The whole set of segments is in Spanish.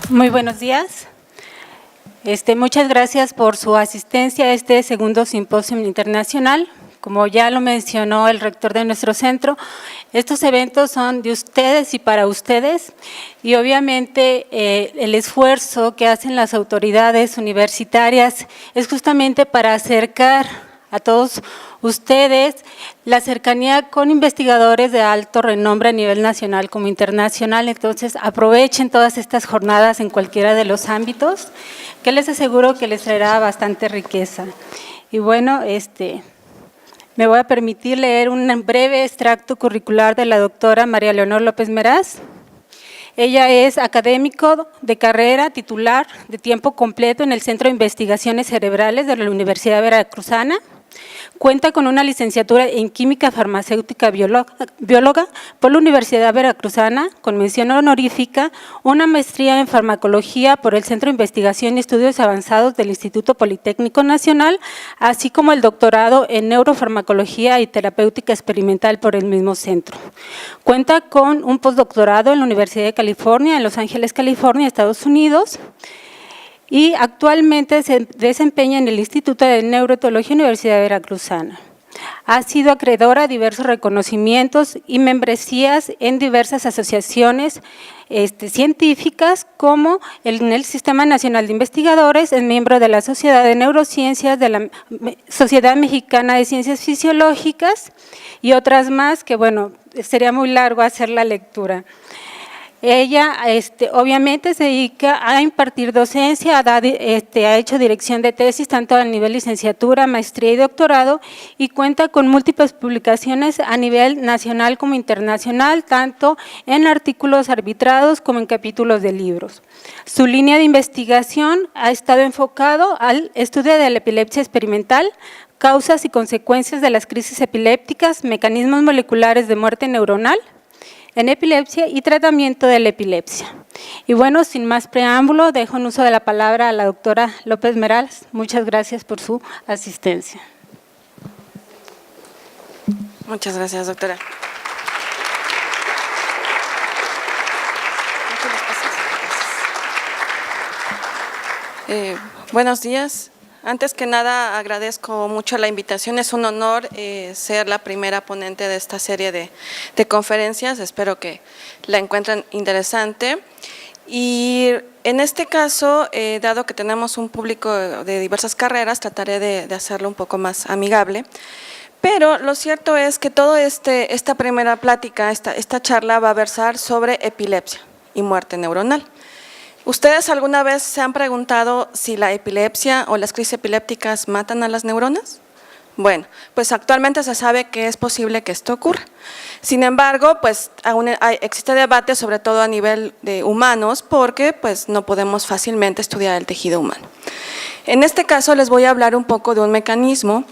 Muy buenos días. Muchas gracias por su asistencia a este segundo simposio internacional. Como ya lo mencionó el rector de nuestro centro, estos eventos son de ustedes y para ustedes, y obviamente el esfuerzo que hacen las autoridades universitarias es justamente para acercar a todos ustedes la cercanía con investigadores de alto renombre a nivel nacional como internacional. Entonces, aprovechen todas estas jornadas en cualquiera de los ámbitos, que les aseguro que les traerá bastante riqueza. Y bueno, me voy a permitir leer un breve extracto curricular de la doctora María Leonor López Meraz. Ella es académico de carrera titular de tiempo completo en el Centro de Investigaciones Cerebrales de la Universidad Veracruzana. Cuenta con una licenciatura en Química Farmacéutica Bióloga por la Universidad Veracruzana, con mención honorífica, una maestría en Farmacología por el Centro de Investigación y Estudios Avanzados del Instituto Politécnico Nacional, así como el doctorado en Neurofarmacología y Terapéutica Experimental por el mismo centro. Cuenta con un postdoctorado en la Universidad de California, en Los Ángeles, California, Estados Unidos, y actualmente se desempeña en el Instituto de Neuroetología Universidad Veracruzana. Ha sido acreedora a diversos reconocimientos y membresías en diversas asociaciones científicas, como en el Sistema Nacional de Investigadores, es miembro de la Sociedad de Neurociencias, de la Sociedad Mexicana de Ciencias Fisiológicas y otras más que, bueno, sería muy largo hacer la lectura. Ella obviamente se dedica a impartir docencia, ha hecho dirección de tesis tanto a nivel licenciatura, maestría y doctorado, y cuenta con múltiples publicaciones a nivel nacional como internacional, tanto en artículos arbitrados como en capítulos de libros. Su línea de investigación ha estado enfocado al estudio de la epilepsia experimental, causas y consecuencias de las crisis epilépticas, mecanismos moleculares de muerte neuronal en epilepsia y tratamiento de la epilepsia. Y bueno, sin más preámbulo, dejo en uso de la palabra a la doctora López Meraz. Muchas gracias por su asistencia. Muchas gracias, doctora. Buenos días. Antes que nada, agradezco mucho la invitación. Es un honor ser la primera ponente de esta serie de conferencias. Espero que la encuentren interesante. Y en este caso, dado que tenemos un público de diversas carreras, trataré de hacerlo un poco más amigable. Pero lo cierto es que toda esta primera plática, esta charla va a versar sobre epilepsia y muerte neuronal. ¿Ustedes alguna vez se han preguntado si la epilepsia o las crisis epilépticas matan a las neuronas? Bueno, pues actualmente se sabe que es posible que esto ocurra. Sin embargo, pues aún existe debate, sobre todo a nivel de humanos, porque pues no podemos fácilmente estudiar el tejido humano. En este caso les voy a hablar un poco de un mecanismo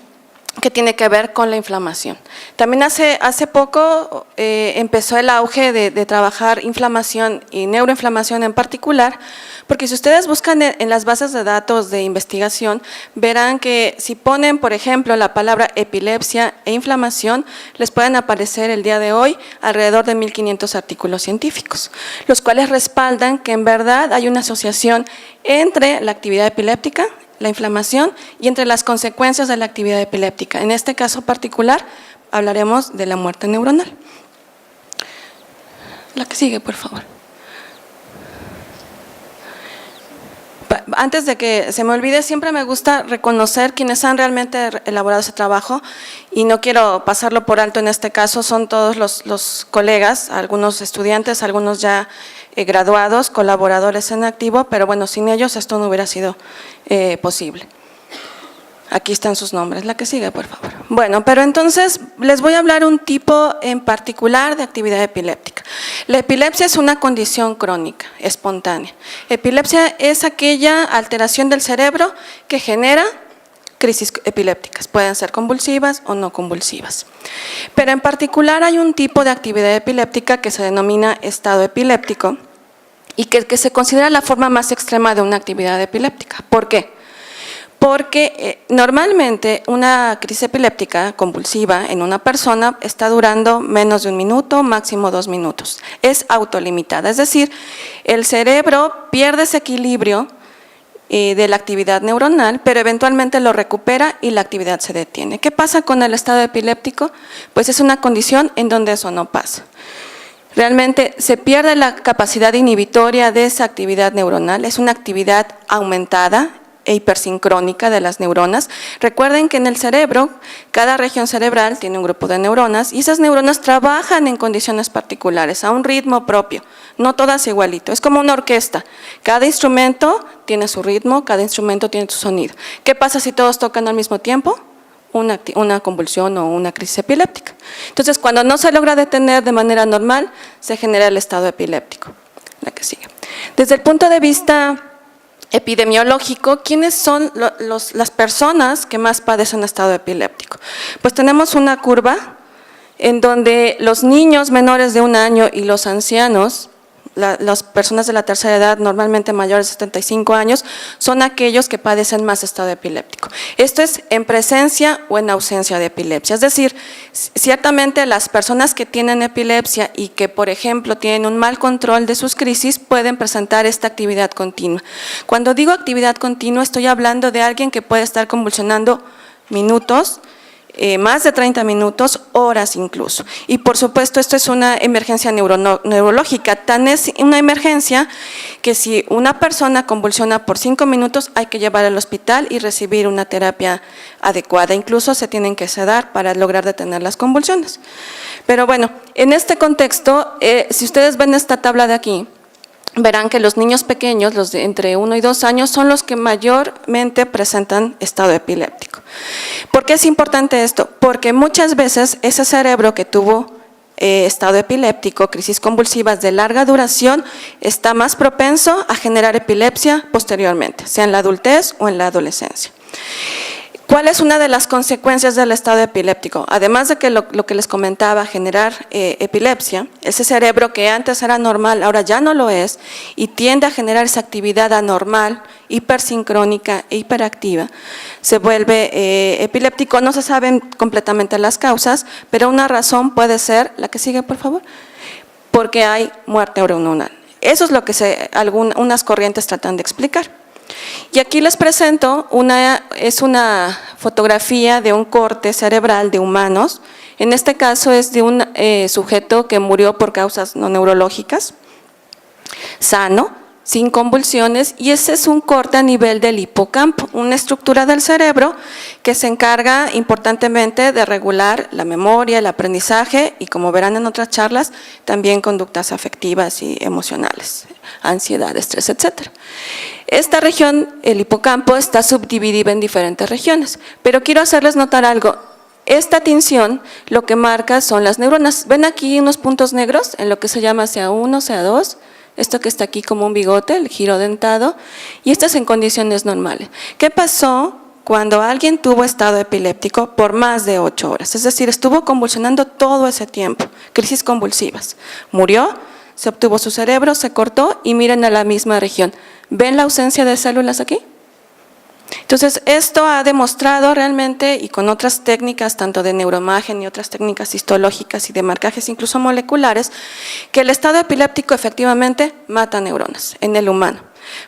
que tiene que ver con la inflamación. También hace poco empezó el auge de trabajar inflamación y neuroinflamación en particular, porque si ustedes buscan en las bases de datos de investigación, verán que si ponen, por ejemplo, la palabra epilepsia e inflamación, les pueden aparecer el día de hoy alrededor de 1.500 artículos científicos, los cuales respaldan que en verdad hay una asociación entre la actividad epiléptica, la inflamación y entre las consecuencias de la actividad epiléptica. En este caso particular hablaremos de la muerte neuronal. La que sigue, por favor. Antes de que se me olvide, siempre me gusta reconocer quienes han realmente elaborado ese trabajo y no quiero pasarlo por alto en este caso, son todos los colegas, algunos estudiantes, algunos ya graduados, colaboradores en activo, pero bueno, sin ellos esto no hubiera sido posible. Aquí están sus nombres. La que sigue, por favor. Bueno, pero entonces les voy a hablar un tipo en particular de actividad epiléptica. La epilepsia es una condición crónica, espontánea. Epilepsia es aquella alteración del cerebro que genera crisis epilépticas. Pueden ser convulsivas o no convulsivas. Pero en particular hay un tipo de actividad epiléptica que se denomina estado epiléptico y que se considera la forma más extrema de una actividad epiléptica. ¿Por qué? porque normalmente una crisis epiléptica convulsiva en una persona está durando menos de 1 minuto, máximo 2 minutos. Es autolimitada, es decir, el cerebro pierde ese equilibrio de la actividad neuronal, pero eventualmente lo recupera y la actividad se detiene. ¿Qué pasa con el estado epiléptico? Pues es una condición en donde eso no pasa. Realmente se pierde la capacidad inhibitoria de esa actividad neuronal, es una actividad aumentada e hipersincrónica de las neuronas. Recuerden que en el cerebro, cada región cerebral tiene un grupo de neuronas y esas neuronas trabajan en condiciones particulares, a un ritmo propio, no todas igualito. Es como una orquesta, cada instrumento tiene su ritmo, cada instrumento tiene su sonido. ¿Qué pasa si todos tocan al mismo tiempo? Una convulsión o una crisis epiléptica. Entonces, cuando no se logra detener de manera normal, se genera el estado epiléptico. La que sigue. Desde el punto de vista epidemiológico, ¿quiénes son las personas que más padecen estado epiléptico? Pues tenemos una curva en donde los niños menores de 1 año y los ancianos, las personas de la tercera edad, normalmente mayores de 75 años, son aquellos que padecen más estado epiléptico. Esto es en presencia o en ausencia de epilepsia. Es decir, ciertamente las personas que tienen epilepsia y que, por ejemplo, tienen un mal control de sus crisis, pueden presentar esta actividad continua. Cuando digo actividad continua, estoy hablando de alguien que puede estar convulsionando minutos, más de 30 minutos, horas incluso. Y por supuesto esto es una emergencia neurológica, tan es una emergencia que si una persona convulsiona por 5 minutos hay que llevar al hospital y recibir una terapia adecuada, incluso se tienen que sedar para lograr detener las convulsiones. Pero bueno, en este contexto, si ustedes ven esta tabla de aquí, verán que los niños pequeños, los de entre 1 y 2 años, son los que mayormente presentan estado epiléptico. ¿Por qué es importante esto? Porque muchas veces ese cerebro que tuvo estado epiléptico, crisis convulsivas de larga duración, está más propenso a generar epilepsia posteriormente, sea en la adultez o en la adolescencia. ¿Cuál es una de las consecuencias del estado epiléptico? Además de que lo que les comentaba, generar epilepsia, ese cerebro que antes era normal, ahora ya no lo es y tiende a generar esa actividad anormal, hipersincrónica e hiperactiva, se vuelve epiléptico. No se saben completamente las causas, pero una razón puede ser, la que sigue por favor, porque hay muerte neuronal. Eso es lo que unas corrientes tratan de explicar. Y aquí les presento una fotografía de un corte cerebral de humanos. En este caso es de un sujeto que murió por causas no neurológicas, sano, sin convulsiones, y ese es un corte a nivel del hipocampo, una estructura del cerebro que se encarga importantemente de regular la memoria, el aprendizaje y, como verán en otras charlas, también conductas afectivas y emocionales, ansiedad, estrés, etc. Esta región, el hipocampo, está subdividida en diferentes regiones, pero quiero hacerles notar algo. Esta tinción lo que marca son las neuronas. ¿Ven aquí unos puntos negros en lo que se llama CA1, CA2? Esto que está aquí como un bigote, el giro dentado, y esto es en condiciones normales. ¿Qué pasó cuando alguien tuvo estado epiléptico por más de 8 horas? Es decir, estuvo convulsionando todo ese tiempo, crisis convulsivas. Murió, se obtuvo su cerebro, se cortó y miren a la misma región. ¿Ven la ausencia de células aquí? Entonces, esto ha demostrado realmente, y con otras técnicas, tanto de neuroimagen y otras técnicas histológicas y de marcajes incluso moleculares, que el estado epiléptico efectivamente mata neuronas en el humano.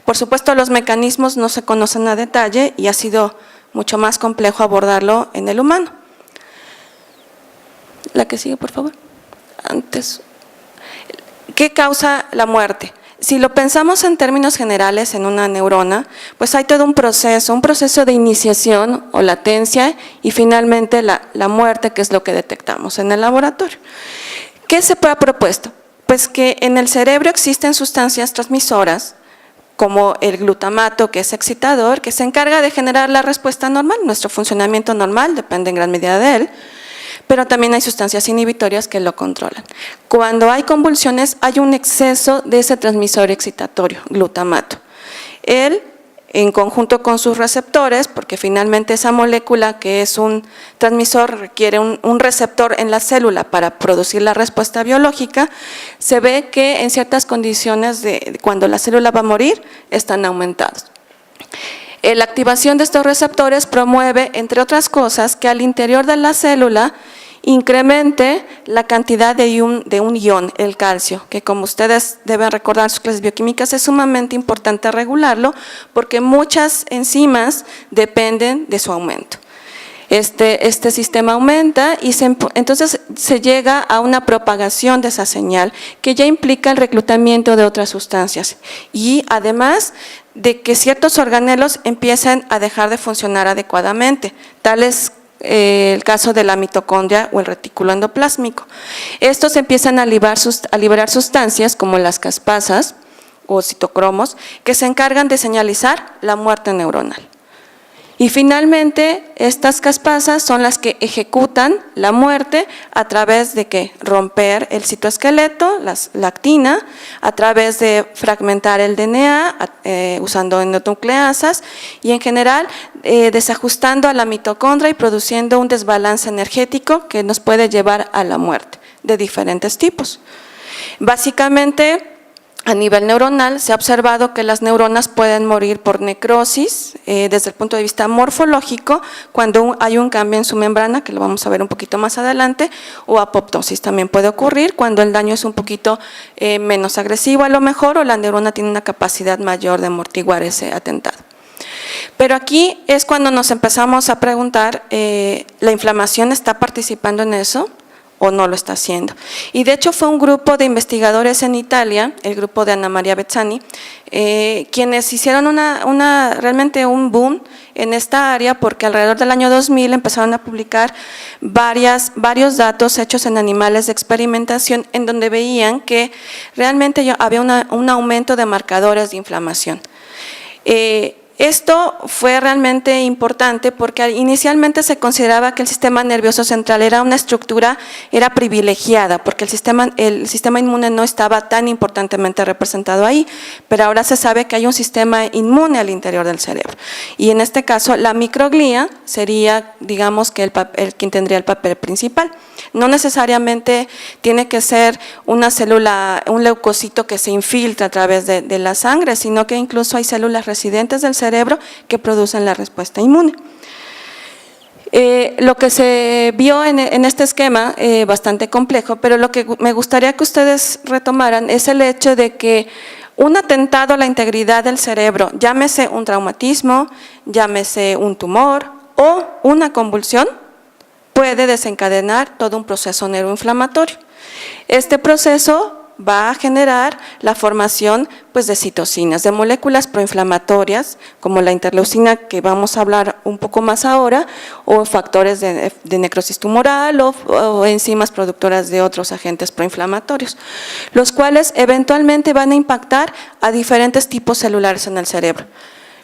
Por supuesto, los mecanismos no se conocen a detalle y ha sido mucho más complejo abordarlo en el humano. La que sigue, por favor. Antes. ¿Qué causa la muerte? Si lo pensamos en términos generales en una neurona, pues hay todo un proceso de iniciación o latencia y finalmente la muerte, que es lo que detectamos en el laboratorio. ¿Qué se ha propuesto? Pues que en el cerebro existen sustancias transmisoras como el glutamato, que es excitador, que se encarga de generar la respuesta normal. Nuestro funcionamiento normal depende en gran medida de él, pero también hay sustancias inhibitorias que lo controlan. Cuando hay convulsiones hay un exceso de ese transmisor excitatorio, glutamato. Él, en conjunto con sus receptores, porque finalmente esa molécula que es un transmisor requiere un receptor en la célula para producir la respuesta biológica, se ve que en ciertas condiciones cuando la célula va a morir están aumentados. La activación de estos receptores promueve, entre otras cosas, que al interior de la célula incremente la cantidad de un ion, el calcio, que como ustedes deben recordar sus clases bioquímicas, es sumamente importante regularlo porque muchas enzimas dependen de su aumento. Este sistema aumenta y entonces se llega a una propagación de esa señal que ya implica el reclutamiento de otras sustancias y además de que ciertos organelos empiezan a dejar de funcionar adecuadamente, tales el caso de la mitocondria o el retículo endoplásmico. Estos empiezan a liberar sustancias como las caspasas o citocromos que se encargan de señalizar la muerte neuronal. Y finalmente, estas caspasas son las que ejecutan la muerte a través de que romper el citoesqueleto, la actina, a través de fragmentar el DNA usando endonucleasas y en general desajustando a la mitocondria y produciendo un desbalance energético que nos puede llevar a la muerte de diferentes tipos. Básicamente, a nivel neuronal se ha observado que las neuronas pueden morir por necrosis desde el punto de vista morfológico cuando hay un cambio en su membrana, que lo vamos a ver un poquito más adelante, o apoptosis también puede ocurrir cuando el daño es un poquito menos agresivo a lo mejor o la neurona tiene una capacidad mayor de amortiguar ese atentado. Pero aquí es cuando nos empezamos a preguntar, ¿la inflamación está participando en eso o no lo está haciendo? Y de hecho fue un grupo de investigadores en Italia, el grupo de Anna Maria Bezzani, quienes hicieron realmente un boom en esta área porque alrededor del año 2000 empezaron a publicar varios datos hechos en animales de experimentación en donde veían que realmente había un aumento de marcadores de inflamación. Esto fue realmente importante porque inicialmente se consideraba que el sistema nervioso central era una estructura, era privilegiada porque el sistema inmune no estaba tan importantemente representado ahí, pero ahora se sabe que hay un sistema inmune al interior del cerebro y en este caso la microglía sería, digamos, que quien tendría el papel principal. No necesariamente tiene que ser una célula, un leucocito que se infiltra a través de la sangre, sino que incluso hay células residentes del cerebro que producen la respuesta inmune. Lo que se vio en este esquema, bastante complejo, pero lo que me gustaría que ustedes retomaran es el hecho de que un atentado a la integridad del cerebro, llámese un traumatismo, llámese un tumor o una convulsión, puede desencadenar todo un proceso neuroinflamatorio. Este proceso va a generar la formación de citocinas, de moléculas proinflamatorias, como la interleucina que vamos a hablar un poco más ahora, o factores de necrosis tumoral o enzimas productoras de otros agentes proinflamatorios, los cuales eventualmente van a impactar a diferentes tipos celulares en el cerebro.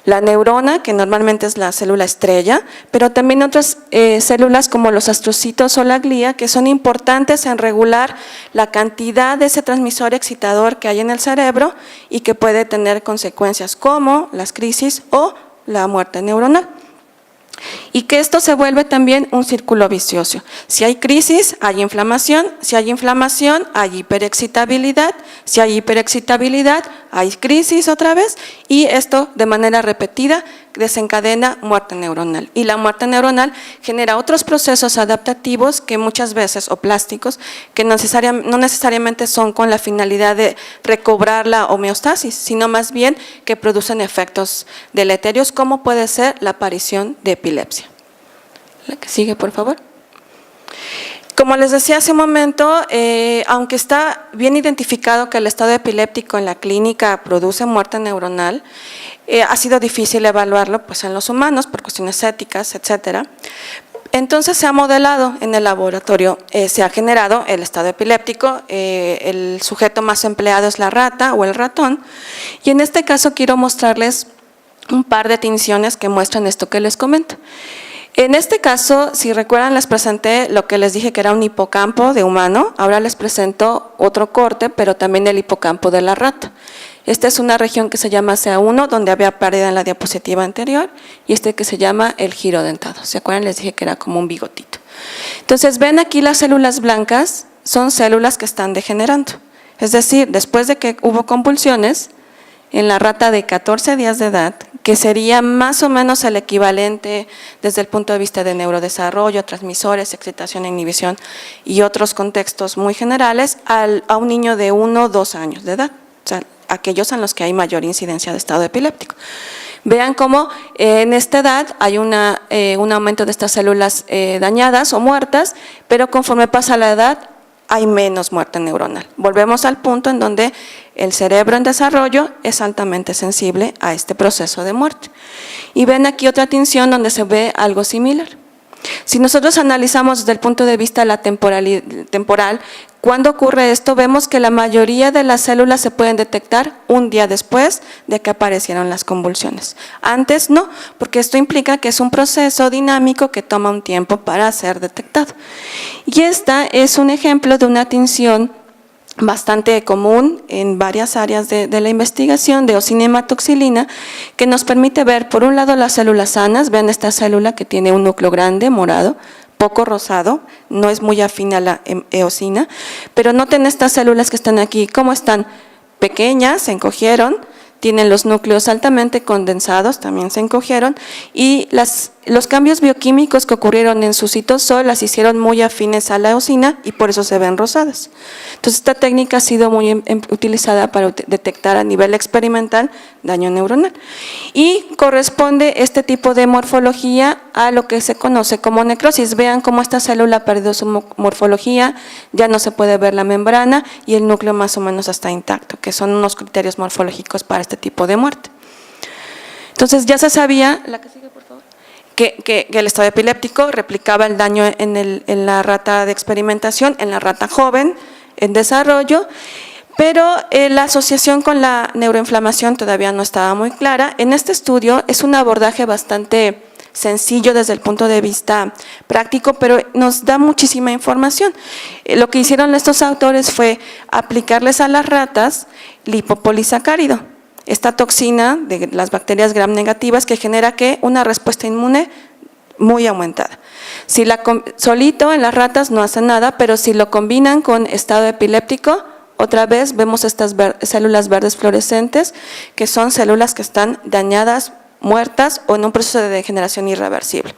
La neurona, que normalmente es la célula estrella, pero también otras células como los astrocitos o la glía, que son importantes en regular la cantidad de ese transmisor excitador que hay en el cerebro y que puede tener consecuencias como las crisis o la muerte neuronal. Y que esto se vuelve también un círculo vicioso. Si hay crisis, hay inflamación, si hay inflamación, hay hiperexcitabilidad, si hay hiperexcitabilidad, hay crisis otra vez y esto de manera repetida desencadena muerte neuronal. Y la muerte neuronal genera otros procesos adaptativos que muchas veces, o plásticos, que no necesariamente son con la finalidad de recobrar la homeostasis, sino más bien que producen efectos deleterios como puede ser la aparición de epilepsia. La que sigue, por favor. Como les decía hace un momento, aunque está bien identificado que el estado epiléptico en la clínica produce muerte neuronal, ha sido difícil evaluarlo en los humanos por cuestiones éticas, etcétera. Entonces se ha modelado en el laboratorio, se ha generado el estado epiléptico, el sujeto más empleado es la rata o el ratón, y en este caso quiero mostrarles un par de tinciones que muestran esto que les comento. En este caso, si recuerdan, les presenté lo que les dije que era un hipocampo de humano, ahora les presento otro corte, pero también el hipocampo de la rata. Esta es una región que se llama CA1, donde había pérdida en la diapositiva anterior, y este que se llama el giro dentado. ¿Se acuerdan? Les dije que era como un bigotito. Entonces, ven aquí las células blancas, son células que están degenerando. Es decir, después de que hubo convulsiones, en la rata de 14 días de edad, que sería más o menos el equivalente desde el punto de vista de neurodesarrollo, transmisores, excitación e inhibición y otros contextos muy generales, a un niño de 1 o 2 años de edad, o sea, aquellos en los que hay mayor incidencia de estado epiléptico. Vean cómo en esta edad hay un aumento de estas células dañadas o muertas, pero conforme pasa la edad hay menos muerte neuronal. Volvemos al punto en donde el cerebro en desarrollo es altamente sensible a este proceso de muerte. Y ven aquí otra tinción donde se ve algo similar. Si nosotros analizamos desde el punto de vista de la temporal, cuando ocurre esto, vemos que la mayoría de las células se pueden detectar un día después de que aparecieron las convulsiones. Antes no, porque esto implica que es un proceso dinámico que toma un tiempo para ser detectado. Y esta es un ejemplo de una tinción bastante común en varias áreas de la investigación de eosinhematoxilina, que nos permite ver por un lado las células sanas. Vean esta célula que tiene un núcleo grande, morado, poco rosado, no es muy afín a la eosina, pero noten estas células que están aquí, cómo están pequeñas, se encogieron, tienen los núcleos altamente condensados, también se encogieron, y los cambios bioquímicos que ocurrieron en su citosol las hicieron muy afines a la eosina y por eso se ven rosadas. Entonces esta técnica ha sido muy utilizada para detectar a nivel experimental daño neuronal. Y corresponde este tipo de morfología a lo que se conoce como necrosis. Vean cómo esta célula ha perdido su morfología, ya no se puede ver la membrana y el núcleo más o menos está intacto, que son unos criterios morfológicos para este tipo de muerte. Entonces ya se sabía, la que sigue por favor, que el estado epiléptico replicaba el daño en la rata de experimentación, en la rata joven, en desarrollo, pero la asociación con la neuroinflamación todavía no estaba muy clara. En este estudio es un abordaje bastante sencillo desde el punto de vista práctico, pero nos da muchísima información. Lo que hicieron estos autores fue aplicarles a las ratas lipopolisacárido, esta toxina de las bacterias gram negativas que genera ¿qué? Una respuesta inmune muy aumentada. Si solito en las ratas no hace nada, pero si lo combinan con estado epiléptico, otra vez vemos estas células verdes fluorescentes, que son células que están dañadas, muertas o en un proceso de degeneración irreversible.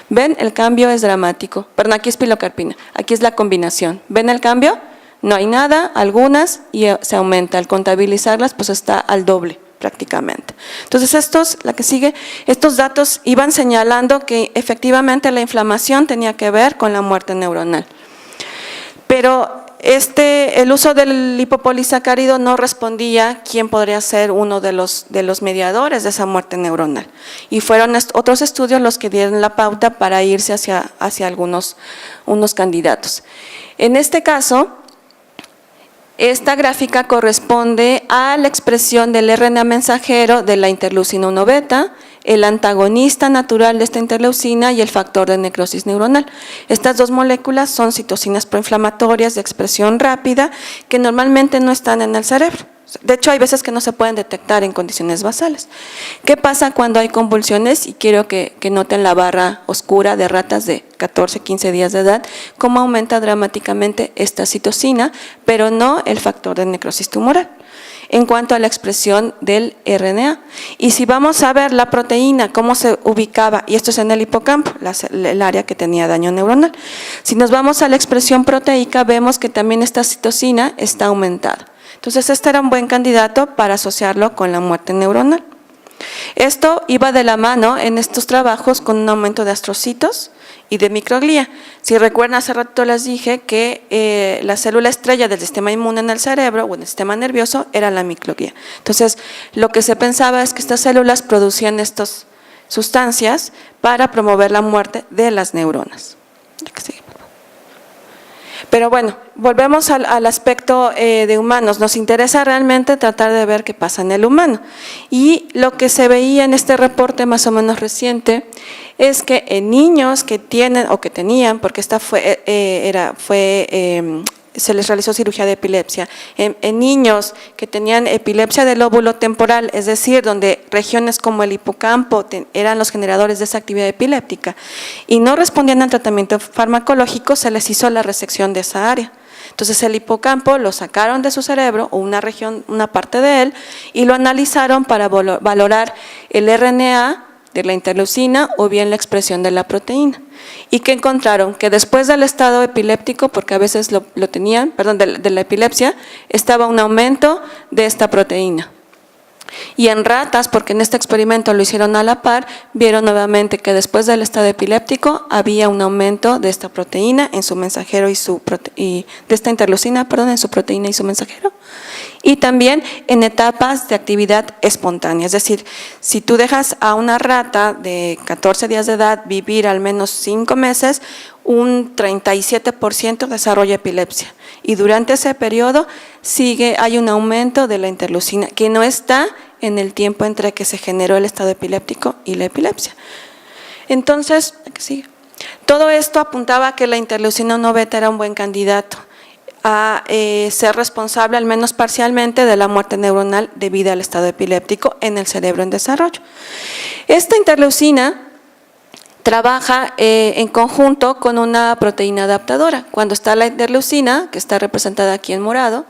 ¿Ven? El cambio es dramático. Perdón, aquí es pilocarpina, aquí es la combinación. ¿Ven el cambio? No hay nada, algunas, y se aumenta. Al contabilizarlas, pues está al doble prácticamente. Entonces la que sigue, estos datos iban señalando que efectivamente la inflamación tenía que ver con la muerte neuronal. Pero el uso del lipopolisacárido no respondía quién podría ser uno de los mediadores de esa muerte neuronal. Y fueron otros estudios los que dieron la pauta para irse hacia unos candidatos. En este caso, esta gráfica corresponde a la expresión del RNA mensajero de la interleucina 1 beta, el antagonista natural de esta interleucina y el factor de necrosis neuronal. Estas dos moléculas son citocinas proinflamatorias de expresión rápida que normalmente no están en el cerebro. De hecho, hay veces que no se pueden detectar en condiciones basales. ¿Qué pasa cuando hay convulsiones? Y quiero que noten la barra oscura de ratas de 14, 15 días de edad, cómo aumenta dramáticamente esta citocina, pero no el factor de necrosis tumoral, en cuanto a la expresión del RNA. Y si vamos a ver la proteína, cómo se ubicaba, y esto es en el hipocampo, el área que tenía daño neuronal. Si nos vamos a la expresión proteica, vemos que también esta citocina está aumentada. Entonces, este era un buen candidato para asociarlo con la muerte neuronal. Esto iba de la mano en estos trabajos con un aumento de astrocitos y de microglía. Si recuerdan, hace rato les dije que la célula estrella del sistema inmune en el cerebro o en el sistema nervioso era la microglía. Entonces, lo que se pensaba es que estas células producían estas sustancias para promover la muerte de las neuronas. Pero bueno, volvemos al aspecto de humanos. Nos interesa realmente tratar de ver qué pasa en el humano. Y lo que se veía en este reporte más o menos reciente es que en niños que tienen o que tenían, porque esta se les realizó cirugía de epilepsia, en niños que tenían epilepsia del lóbulo temporal, es decir, donde regiones como el hipocampo eran los generadores de esa actividad epiléptica y no respondían al tratamiento farmacológico, se les hizo la resección de esa área. Entonces el hipocampo lo sacaron de su cerebro, o una región, una parte de él, y lo analizaron para valorar el RNA de la interleucina o bien la expresión de la proteína. ¿Y qué encontraron? Que después del estado epiléptico, porque a veces lo tenían, perdón, de la epilepsia, estaba un aumento de esta proteína. Y en ratas, porque en este experimento lo hicieron a la par, vieron nuevamente que después del estado epiléptico había un aumento de esta proteína en su mensajero de esta interleucina, perdón, en su proteína y su mensajero. Y también en etapas de actividad espontánea, es decir, si tú dejas a una rata de 14 días de edad vivir al menos 5 meses, un 37% desarrolla epilepsia. Y durante ese periodo hay un aumento de la interleucina que no está en el tiempo entre que se generó el estado epiléptico y la epilepsia. Entonces, todo esto apuntaba a que la interleucina 1 beta era un buen candidato a ser responsable, al menos parcialmente, de la muerte neuronal debida al estado epiléptico en el cerebro en desarrollo. Esta interleucina trabaja en conjunto con una proteína adaptadora. Cuando está la interleucina, que está representada aquí en morado,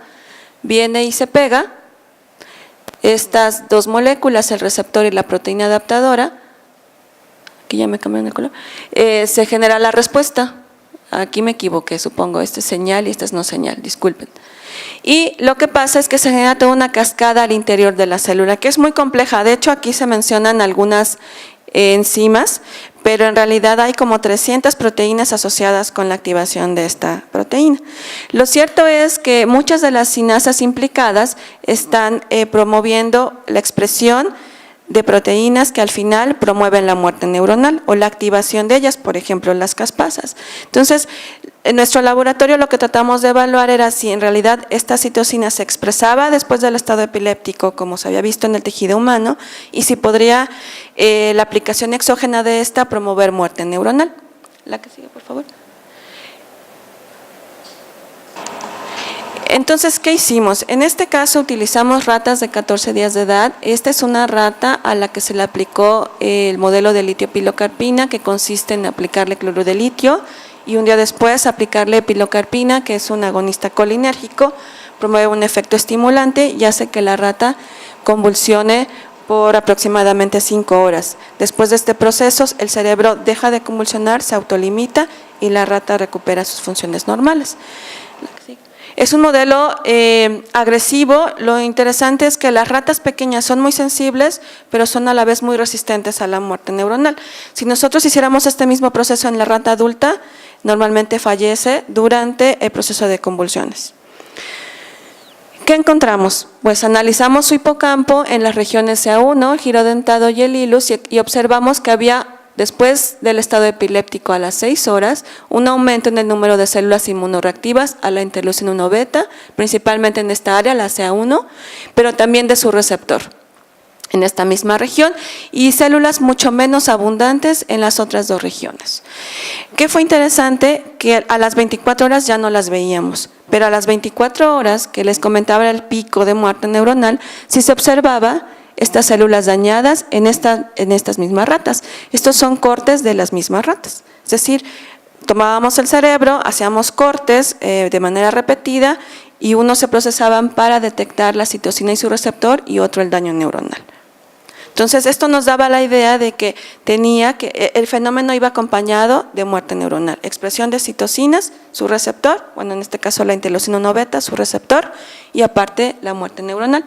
viene y se pega, estas dos moléculas, el receptor y la proteína adaptadora, aquí ya me cambiaron de color, se genera la respuesta. Aquí me equivoqué, supongo, este es señal y este es no señal, disculpen. Y lo que pasa es que se genera toda una cascada al interior de la célula, que es muy compleja. De hecho, aquí se mencionan algunas enzimas, pero en realidad hay como 300 proteínas asociadas con la activación de esta proteína. Lo cierto es que muchas de las sinasas implicadas están promoviendo la expresión de proteínas que al final promueven la muerte neuronal o la activación de ellas, por ejemplo, las caspasas. Entonces, en nuestro laboratorio lo que tratamos de evaluar era si en realidad esta citosina se expresaba después del estado epiléptico, como se había visto en el tejido humano, y si podría la aplicación exógena de esta promover muerte neuronal. La que sigue, por favor. Entonces, ¿qué hicimos? En este caso utilizamos ratas de 14 días de edad. Esta es una rata a la que se le aplicó el modelo de litio-pilocarpina, que consiste en aplicarle cloruro de litio y un día después aplicarle pilocarpina, que es un agonista colinérgico, promueve un efecto estimulante y hace que la rata convulsione por aproximadamente 5 horas. Después de este proceso, el cerebro deja de convulsionar, se autolimita y la rata recupera sus funciones normales. Es un modelo agresivo. Lo interesante es que las ratas pequeñas son muy sensibles, pero son a la vez muy resistentes a la muerte neuronal. Si nosotros hiciéramos este mismo proceso en la rata adulta, normalmente fallece durante el proceso de convulsiones. ¿Qué encontramos? Pues analizamos su hipocampo en las regiones CA1, el giro dentado y el hilus y observamos que había, después del estado epiléptico a las 6 horas, un aumento en el número de células inmunoreactivas a la interleucina 1 beta, principalmente en esta área, la CA1, pero también de su receptor en esta misma región y células mucho menos abundantes en las otras dos regiones. ¿Qué fue interesante? Que a las 24 horas ya no las veíamos, pero a las 24 horas que les comentaba el pico de muerte neuronal, sí se observaba estas células dañadas en estas mismas ratas. Estos son cortes de las mismas ratas, es decir, tomábamos el cerebro, hacíamos cortes de manera repetida y unos se procesaban para detectar la citosina y su receptor y otro el daño neuronal. Entonces, esto nos daba la idea de que el fenómeno iba acompañado de muerte neuronal, expresión de citocinas, su receptor, bueno, en este caso la interleucina 1 beta, su receptor, y aparte la muerte neuronal.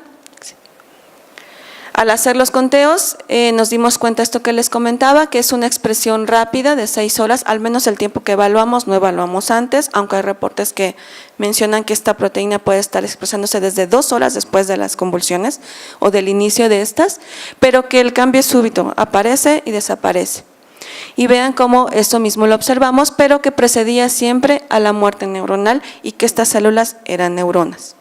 Al hacer los conteos nos dimos cuenta de esto que les comentaba, que es una expresión rápida de 6 horas, al menos el tiempo que evaluamos, no evaluamos antes, aunque hay reportes que mencionan que esta proteína puede estar expresándose desde 2 horas después de las convulsiones o del inicio de estas, pero que el cambio es súbito, aparece y desaparece. Y vean cómo esto mismo lo observamos, pero que precedía siempre a la muerte neuronal y que estas células eran neuronas.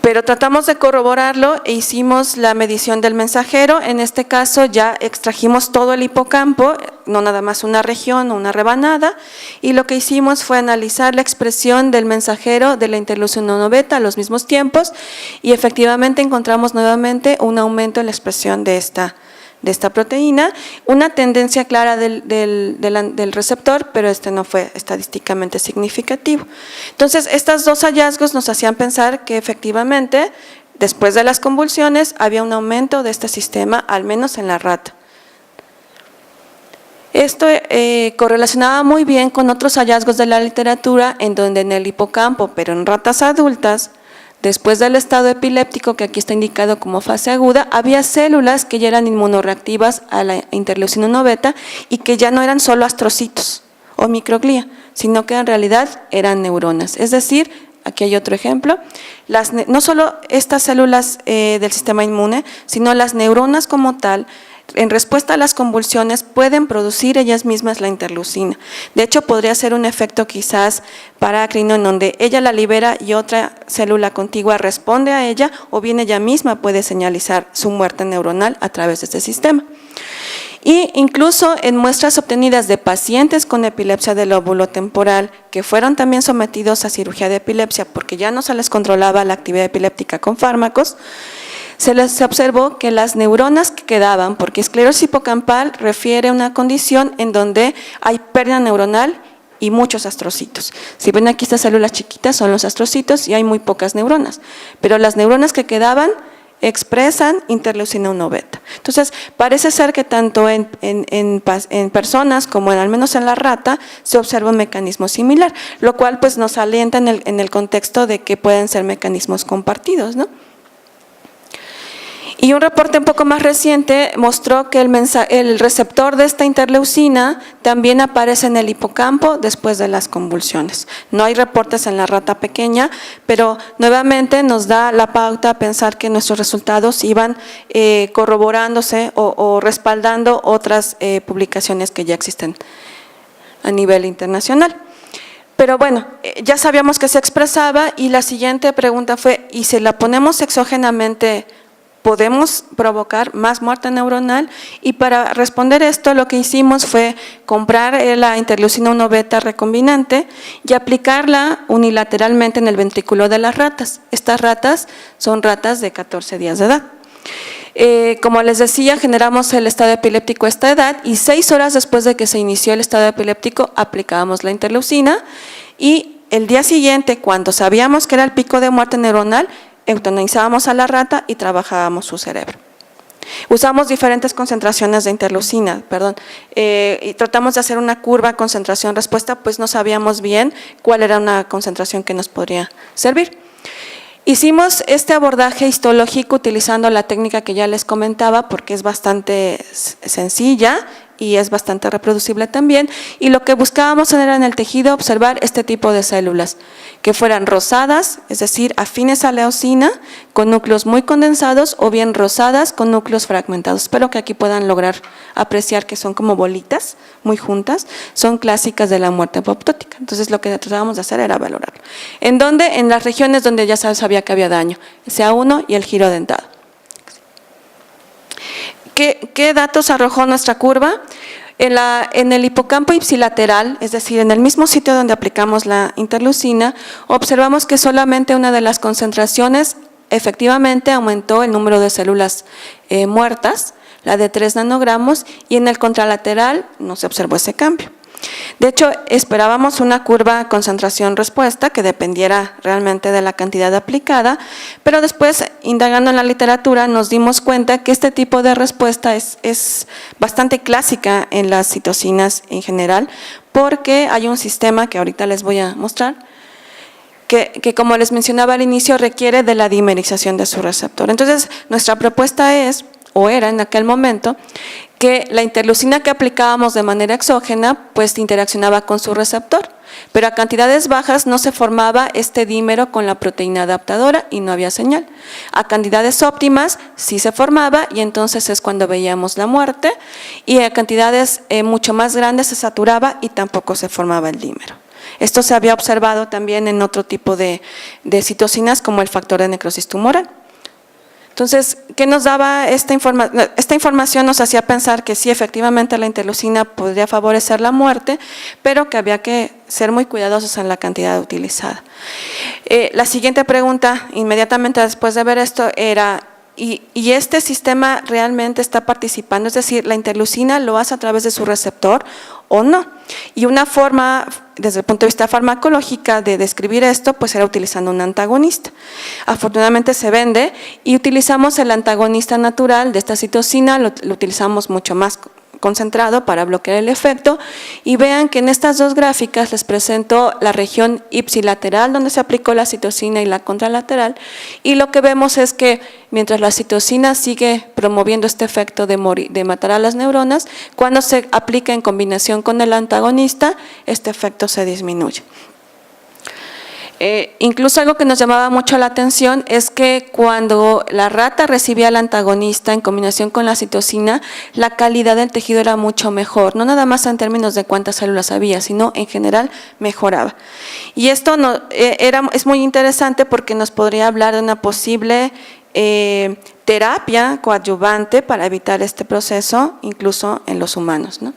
Pero tratamos de corroborarlo e hicimos la medición del mensajero. En este caso ya extrajimos todo el hipocampo, no nada más una región o una rebanada, y lo que hicimos fue analizar la expresión del mensajero de la interleucina 1 beta a los mismos tiempos y efectivamente encontramos nuevamente un aumento en la expresión de esta esta proteína, una tendencia clara del receptor, pero este no fue estadísticamente significativo. Entonces, estos dos hallazgos nos hacían pensar que efectivamente, después de las convulsiones, había un aumento de este sistema, al menos en la rata. Esto correlacionaba muy bien con otros hallazgos de la literatura, en donde en el hipocampo, pero en ratas adultas, después del estado epiléptico, que aquí está indicado como fase aguda, había células que ya eran inmunorreactivas a la interleucina 1 beta y que ya no eran solo astrocitos o microglía, sino que en realidad eran neuronas. Es decir, aquí hay otro ejemplo, no solo estas células del sistema inmune, sino las neuronas como tal, en respuesta a las convulsiones pueden producir ellas mismas la interleucina. De hecho, podría ser un efecto quizás parácrino en donde ella la libera y otra célula contigua responde a ella, o bien ella misma puede señalizar su muerte neuronal a través de este sistema. Y incluso en muestras obtenidas de pacientes con epilepsia del lóbulo temporal que fueron también sometidos a cirugía de epilepsia porque ya no se les controlaba la actividad epiléptica con fármacos, se observó que las neuronas que quedaban, porque esclerosis hipocampal refiere a una condición en donde hay pérdida neuronal y muchos astrocitos. Si ven aquí estas células chiquitas son los astrocitos y hay muy pocas neuronas, pero las neuronas que quedaban expresan interleucina 1 beta. Entonces, parece ser que tanto en personas como al menos en la rata se observa un mecanismo similar, lo cual pues nos alienta en el contexto de que pueden ser mecanismos compartidos, ¿no? Y un reporte un poco más reciente mostró que el receptor de esta interleucina también aparece en el hipocampo después de las convulsiones. No hay reportes en la rata pequeña, pero nuevamente nos da la pauta a pensar que nuestros resultados iban corroborándose o respaldando otras publicaciones que ya existen a nivel internacional. Pero bueno, ya sabíamos que se expresaba y la siguiente pregunta fue, ¿y si la ponemos exógenamente, podemos provocar más muerte neuronal? Y para responder esto lo que hicimos fue comprar la interleucina 1 beta recombinante y aplicarla unilateralmente en el ventrículo de las ratas. Estas ratas son ratas de 14 días de edad. Como les decía, generamos el estado epiléptico a esta edad y 6 horas después de que se inició el estado epiléptico aplicábamos la interleucina y el día siguiente, cuando sabíamos que era el pico de muerte neuronal, eutanizábamos a la rata y trabajábamos su cerebro. Usamos diferentes concentraciones de interleucina, y tratamos de hacer una curva concentración-respuesta, pues no sabíamos bien cuál era una concentración que nos podría servir. Hicimos este abordaje histológico utilizando la técnica que ya les comentaba porque es bastante sencilla y es bastante reproducible también, y lo que buscábamos era en el tejido observar este tipo de células, que fueran rosadas, es decir, afines a la eosina, con núcleos muy condensados, o bien rosadas con núcleos fragmentados. Espero que aquí puedan lograr apreciar que son como bolitas muy juntas, son clásicas de la muerte apoptótica. Entonces lo que tratábamos de hacer era valorarlo. ¿En dónde? En las regiones donde ya se sabía que había daño, SA1 y el giro dentado. ¿Qué datos arrojó nuestra curva? En el hipocampo ipsilateral, es decir, en el mismo sitio donde aplicamos la interleucina, observamos que solamente una de las concentraciones efectivamente aumentó el número de células muertas, la de 3 nanogramos, y en el contralateral no se observó ese cambio. De hecho, esperábamos una curva concentración-respuesta que dependiera realmente de la cantidad aplicada, pero después, indagando en la literatura, nos dimos cuenta que este tipo de respuesta es bastante clásica en las citocinas en general, porque hay un sistema que ahorita les voy a mostrar, que como les mencionaba al inicio, requiere de la dimerización de su receptor. Entonces, nuestra propuesta es, o era en aquel momento, que la interleucina que aplicábamos de manera exógena pues interaccionaba con su receptor, pero a cantidades bajas no se formaba este dímero con la proteína adaptadora y no había señal. A cantidades óptimas sí se formaba y entonces es cuando veíamos la muerte, y a cantidades mucho más grandes se saturaba y tampoco se formaba el dímero. Esto se había observado también en otro tipo de citocinas como el factor de necrosis tumoral. Entonces, ¿qué nos daba esta información? Esta información nos hacía pensar que sí, efectivamente la interleucina podría favorecer la muerte, pero que había que ser muy cuidadosos en la cantidad utilizada. La siguiente pregunta, inmediatamente después de ver esto, era y este sistema realmente está participando, es decir, la interleucina lo hace a través de su receptor o no. Y una forma, desde el punto de vista farmacológica, de describir esto, pues era utilizando un antagonista. Afortunadamente se vende y utilizamos el antagonista natural de esta citosina, lo utilizamos mucho más concentrado para bloquear el efecto, y vean que en estas dos gráficas les presento la región ipsilateral donde se aplicó la citosina y la contralateral, y lo que vemos es que mientras la citosina sigue promoviendo este efecto de matar a las neuronas, cuando se aplica en combinación con el antagonista, este efecto se disminuye. Incluso algo que nos llamaba mucho la atención es que cuando la rata recibía el antagonista en combinación con la citosina, la calidad del tejido era mucho mejor, no nada más en términos de cuántas células había, sino en general mejoraba. Y esto es muy interesante porque nos podría hablar de una posible terapia coadyuvante para evitar este proceso, incluso en los humanos, ¿no?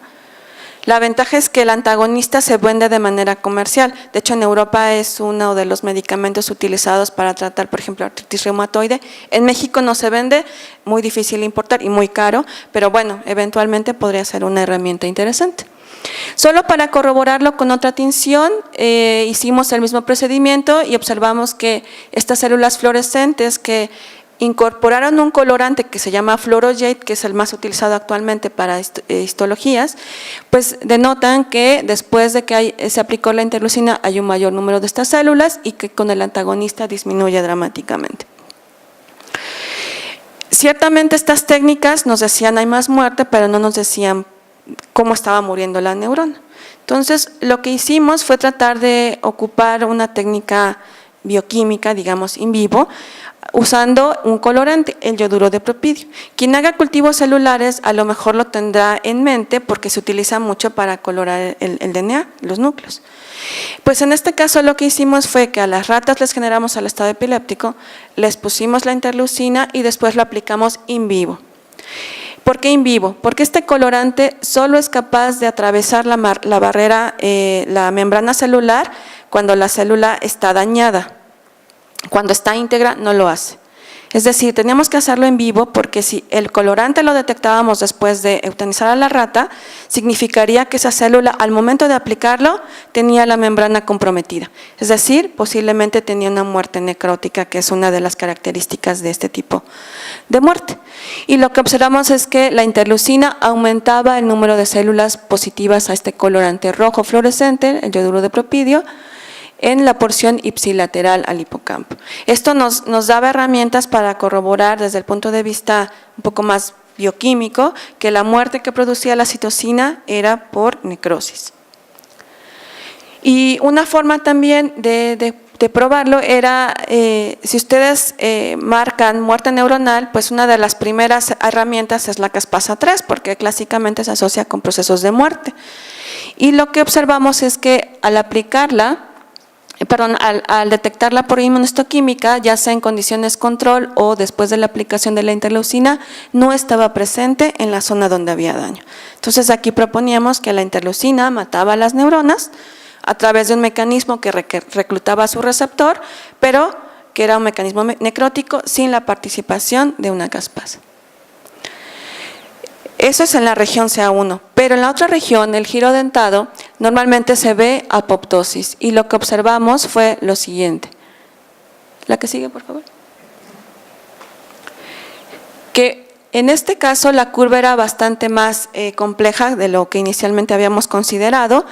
La ventaja es que el antagonista se vende de manera comercial. De hecho, en Europa es uno de los medicamentos utilizados para tratar, por ejemplo, artritis reumatoide. En México no se vende, muy difícil importar y muy caro, pero bueno, eventualmente podría ser una herramienta interesante. Solo para corroborarlo con otra tinción, hicimos el mismo procedimiento y observamos que estas células fluorescentes que incorporaron un colorante que se llama Fluorojade, que es el más utilizado actualmente para histologías, pues denotan que después de que se aplicó la interleucina hay un mayor número de estas células y que con el antagonista disminuye dramáticamente. Ciertamente estas técnicas nos decían hay más muerte, pero no nos decían cómo estaba muriendo la neurona. Entonces, lo que hicimos fue tratar de ocupar una técnica bioquímica, digamos, in vivo, usando un colorante, el yoduro de propidio. Quien haga cultivos celulares a lo mejor lo tendrá en mente porque se utiliza mucho para colorar el DNA, los núcleos. Pues en este caso lo que hicimos fue que a las ratas les generamos al estado epiléptico, les pusimos la interleucina y después lo aplicamos in vivo. ¿Por qué in vivo? Porque este colorante solo es capaz de atravesar la barrera, la membrana celular cuando la célula está dañada. Cuando está íntegra no lo hace. Es decir, teníamos que hacerlo en vivo porque si el colorante lo detectábamos después de eutanizar a la rata, significaría que esa célula al momento de aplicarlo tenía la membrana comprometida. Es decir, posiblemente tenía una muerte necrótica, que es una de las características de este tipo de muerte. Y lo que observamos es que la interleucina aumentaba el número de células positivas a este colorante rojo fluorescente, el yoduro de propidio, en la porción ipsilateral al hipocampo. Esto nos daba herramientas para corroborar desde el punto de vista un poco más bioquímico que la muerte que producía la citosina era por necrosis. Y una forma también de probarlo era, si ustedes marcan muerte neuronal, pues una de las primeras herramientas es la caspasa-3, porque clásicamente se asocia con procesos de muerte. Y lo que observamos es que al aplicarla, al detectarla por inmunohistoquímica, ya sea en condiciones control o después de la aplicación de la interleucina, no estaba presente en la zona donde había daño. Entonces aquí proponíamos que la interleucina mataba a las neuronas a través de un mecanismo que reclutaba a su receptor, pero que era un mecanismo necrótico sin la participación de una caspasa. Eso es en la región CA1, pero en la otra región, el giro dentado, normalmente se ve apoptosis y lo que observamos fue lo siguiente. La que sigue, por favor. Que en este caso la curva era bastante más compleja de lo que inicialmente habíamos considerado,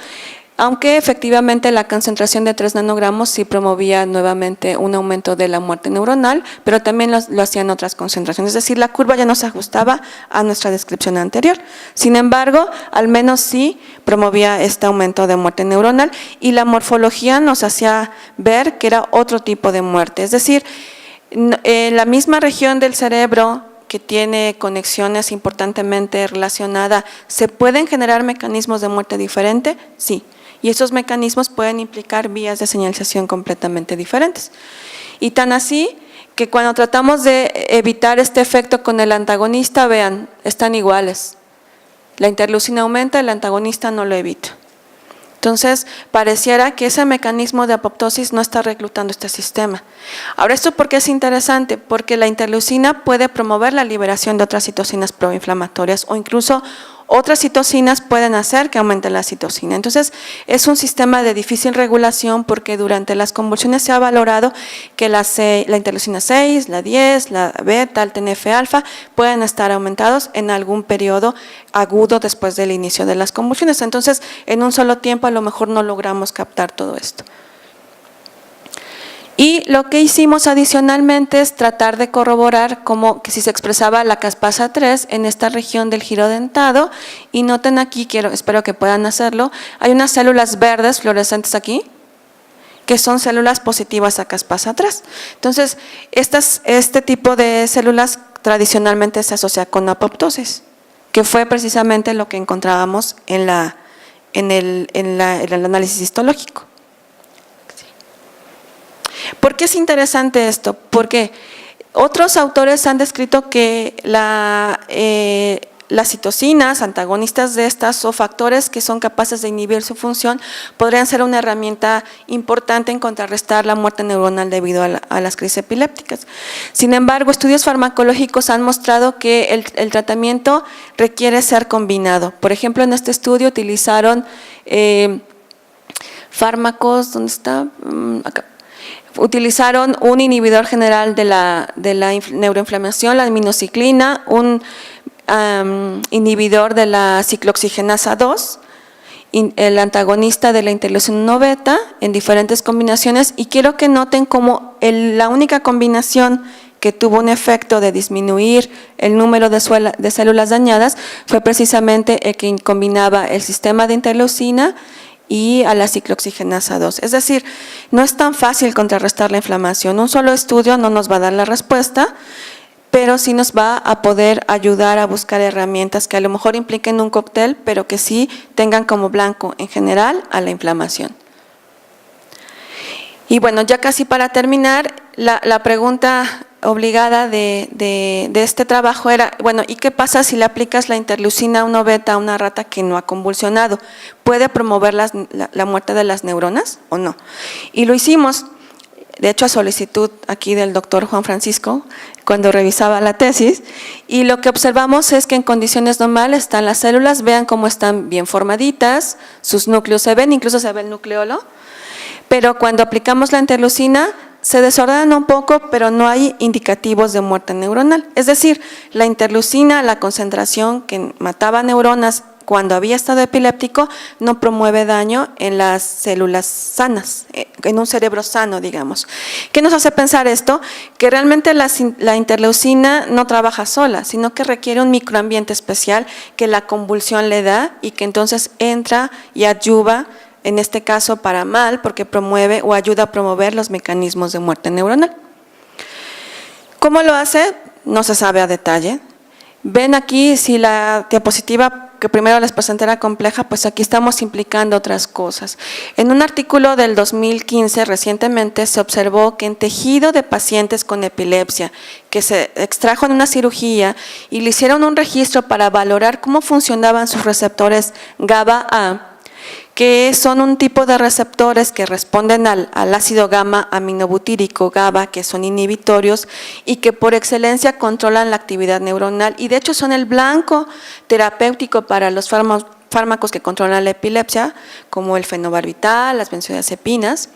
aunque efectivamente la concentración de 3 nanogramos sí promovía nuevamente un aumento de la muerte neuronal, pero también lo hacían otras concentraciones, es decir, la curva ya no se ajustaba a nuestra descripción anterior. Sin embargo, al menos sí promovía este aumento de muerte neuronal y la morfología nos hacía ver que era otro tipo de muerte, es decir, la misma región del cerebro que tiene conexiones importantemente relacionadas, ¿se pueden generar mecanismos de muerte diferente? Sí. Y esos mecanismos pueden implicar vías de señalización completamente diferentes. Y tan así que cuando tratamos de evitar este efecto con el antagonista, vean, están iguales. La interleucina aumenta, el antagonista no lo evita. Entonces, pareciera que ese mecanismo de apoptosis no está reclutando este sistema. Ahora, ¿esto por qué es interesante? Porque la interleucina puede promover la liberación de otras citocinas proinflamatorias o incluso otras citocinas pueden hacer que aumente la citocina. Entonces, es un sistema de difícil regulación porque durante las convulsiones se ha valorado que la interleucina 6, la 10, la beta, el TNF-alfa pueden estar aumentados en algún periodo agudo después del inicio de las convulsiones. Entonces, en un solo tiempo a lo mejor no logramos captar todo esto. Y lo que hicimos adicionalmente es tratar de corroborar cómo que si se expresaba la caspasa 3 en esta región del giro dentado, y noten aquí, espero que puedan hacerlo, hay unas células verdes fluorescentes aquí, que son células positivas a caspasa 3. Entonces, este tipo de células tradicionalmente se asocia con apoptosis, que fue precisamente lo que encontrábamos en el análisis histológico. ¿Por qué es interesante esto? Porque otros autores han descrito que las citocinas, antagonistas de estas o factores que son capaces de inhibir su función, podrían ser una herramienta importante en contrarrestar la muerte neuronal debido a las crisis epilépticas. Sin embargo, estudios farmacológicos han mostrado que el tratamiento requiere ser combinado. Por ejemplo, en este estudio utilizaron fármacos, ¿dónde está? Acá. Utilizaron un inhibidor general de la neuroinflamación, la aminociclina, un inhibidor de la ciclooxigenasa 2, el antagonista de la interleucina 1 beta en diferentes combinaciones, y quiero que noten cómo la única combinación que tuvo un efecto de disminuir el número de células dañadas fue precisamente el que combinaba el sistema de interleucina y a la ciclooxigenasa 2. Es decir, no es tan fácil contrarrestar la inflamación. Un solo estudio no nos va a dar la respuesta, pero sí nos va a poder ayudar a buscar herramientas que a lo mejor impliquen un cóctel, pero que sí tengan como blanco en general a la inflamación. Y bueno, ya casi para terminar, la pregunta obligada de este trabajo era, bueno, ¿y qué pasa si le aplicas la interleucina 1 beta a una rata que no ha convulsionado? ¿Puede promover la muerte de las neuronas o no? Y lo hicimos, de hecho a solicitud aquí del doctor Juan Francisco, cuando revisaba la tesis, y lo que observamos es que en condiciones normales están las células, vean cómo están bien formaditas, sus núcleos se ven, incluso se ve el nucleolo, pero cuando aplicamos la interleucina se desordenan un poco, pero no hay indicativos de muerte neuronal. Es decir, la interleucina, la concentración que mataba neuronas cuando había estado epiléptico, no promueve daño en las células sanas, en un cerebro sano, digamos. ¿Qué nos hace pensar esto? Que realmente la interleucina no trabaja sola, sino que requiere un microambiente especial que la convulsión le da y que entonces entra y adyuva, en este caso para mal, porque promueve o ayuda a promover los mecanismos de muerte neuronal. ¿Cómo lo hace? No se sabe a detalle. Ven aquí, si la diapositiva que primero les presenté era compleja, pues aquí estamos implicando otras cosas. En un artículo del 2015, recientemente, se observó que en tejido de pacientes con epilepsia, que se extrajo en una cirugía y le hicieron un registro para valorar cómo funcionaban sus receptores GABA-A, que son un tipo de receptores que responden al ácido gamma aminobutírico GABA, que son inhibitorios y que por excelencia controlan la actividad neuronal, y de hecho son el blanco terapéutico para los fármacos que controlan la epilepsia, como el fenobarbital, las benzodiazepinas,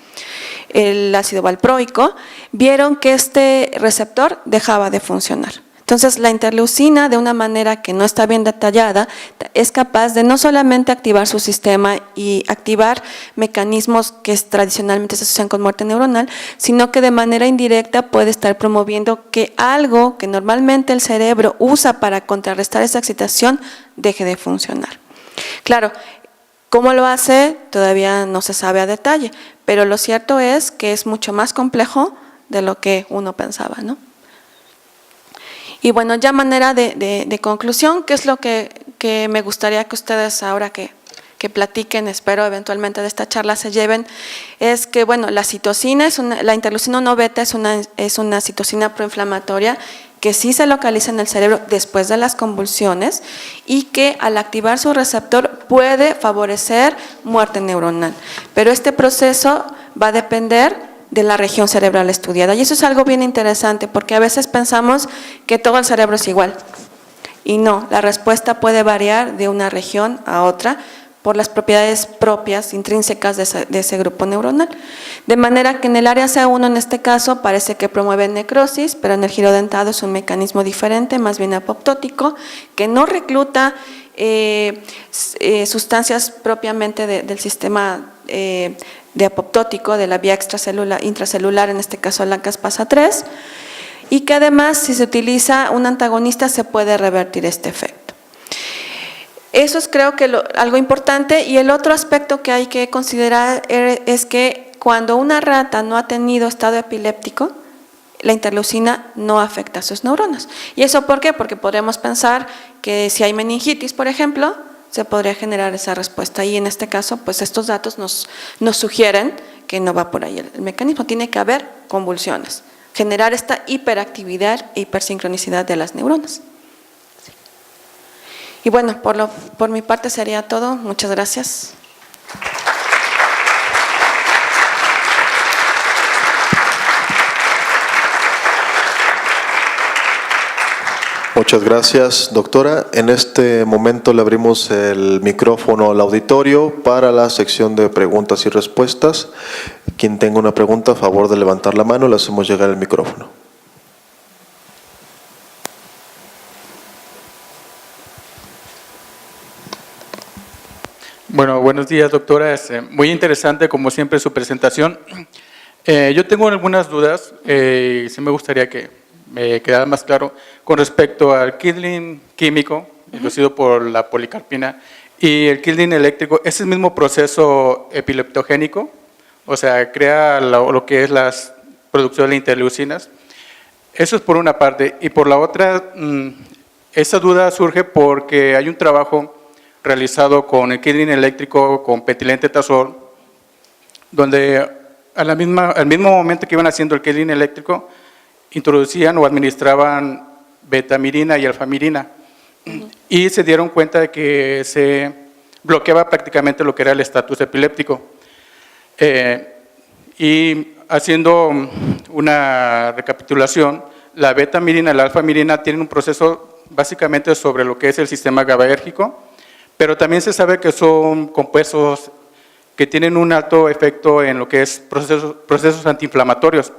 el ácido valproico. Vieron que este receptor dejaba de funcionar. Entonces, la interleucina, de una manera que no está bien detallada, es capaz de no solamente activar su sistema y activar mecanismos que tradicionalmente se asocian con muerte neuronal, sino que de manera indirecta puede estar promoviendo que algo que normalmente el cerebro usa para contrarrestar esa excitación deje de funcionar. Claro, ¿cómo lo hace? Todavía no se sabe a detalle, pero lo cierto es que es mucho más complejo de lo que uno pensaba, ¿no? Y bueno, ya manera de conclusión, ¿qué es lo que me gustaría que ustedes ahora que platiquen, espero eventualmente de esta charla se lleven? Es que, bueno, la citocina, la interleucina 1 beta es una citocina proinflamatoria que sí se localiza en el cerebro después de las convulsiones y que al activar su receptor puede favorecer muerte neuronal. Pero este proceso va a depender de la región cerebral estudiada. Y eso es algo bien interesante porque a veces pensamos que todo el cerebro es igual. Y no, la respuesta puede variar de una región a otra por las propiedades propias, intrínsecas de ese grupo neuronal. De manera que en el área C1, en este caso, parece que promueve necrosis, pero en el giro dentado es un mecanismo diferente, más bien apoptótico, que no recluta sustancias propiamente del sistema de apoptótico, de la vía intracelular, en este caso la caspasa 3, y que además, si se utiliza un antagonista, se puede revertir este efecto. Eso es, creo que algo importante. Y el otro aspecto que hay que considerar es que cuando una rata no ha tenido estado epiléptico, la interleucina no afecta a sus neuronas. ¿Y eso por qué? Porque podríamos pensar que si hay meningitis, por ejemplo, se podría generar esa respuesta. Y en este caso, pues estos datos nos sugieren que no va por ahí el mecanismo. Tiene que haber convulsiones, generar esta hiperactividad e hipersincronicidad de las neuronas. Y bueno, por mi parte sería todo. Muchas gracias. Muchas gracias, doctora. En este momento le abrimos el micrófono al auditorio para la sección de preguntas y respuestas. Quien tenga una pregunta, a favor de levantar la mano, le hacemos llegar el micrófono. Bueno, buenos días, doctora. Es muy interesante, como siempre, su presentación. Yo tengo algunas dudas y sí me gustaría que me quedara más claro con respecto al Kindling químico, inducido por la policarpina, y el Kindling eléctrico. ¿Es el mismo proceso epileptogénico? O sea, crea lo que es la producción de interleucinas. Eso es por una parte. Y por la otra, esa duda surge porque hay un trabajo realizado con el Kindling eléctrico con metilendectasol, donde al mismo momento que iban haciendo el Kindling eléctrico, introducían o administraban betamirina y alfamirina, y se dieron cuenta de que se bloqueaba prácticamente lo que era el estatus epiléptico. Y haciendo una recapitulación, la betamirina y la alfamirina tienen un proceso básicamente sobre lo que es el sistema GABAérgico, pero también se sabe que son compuestos que tienen un alto efecto en lo que es procesos antiinflamatorios.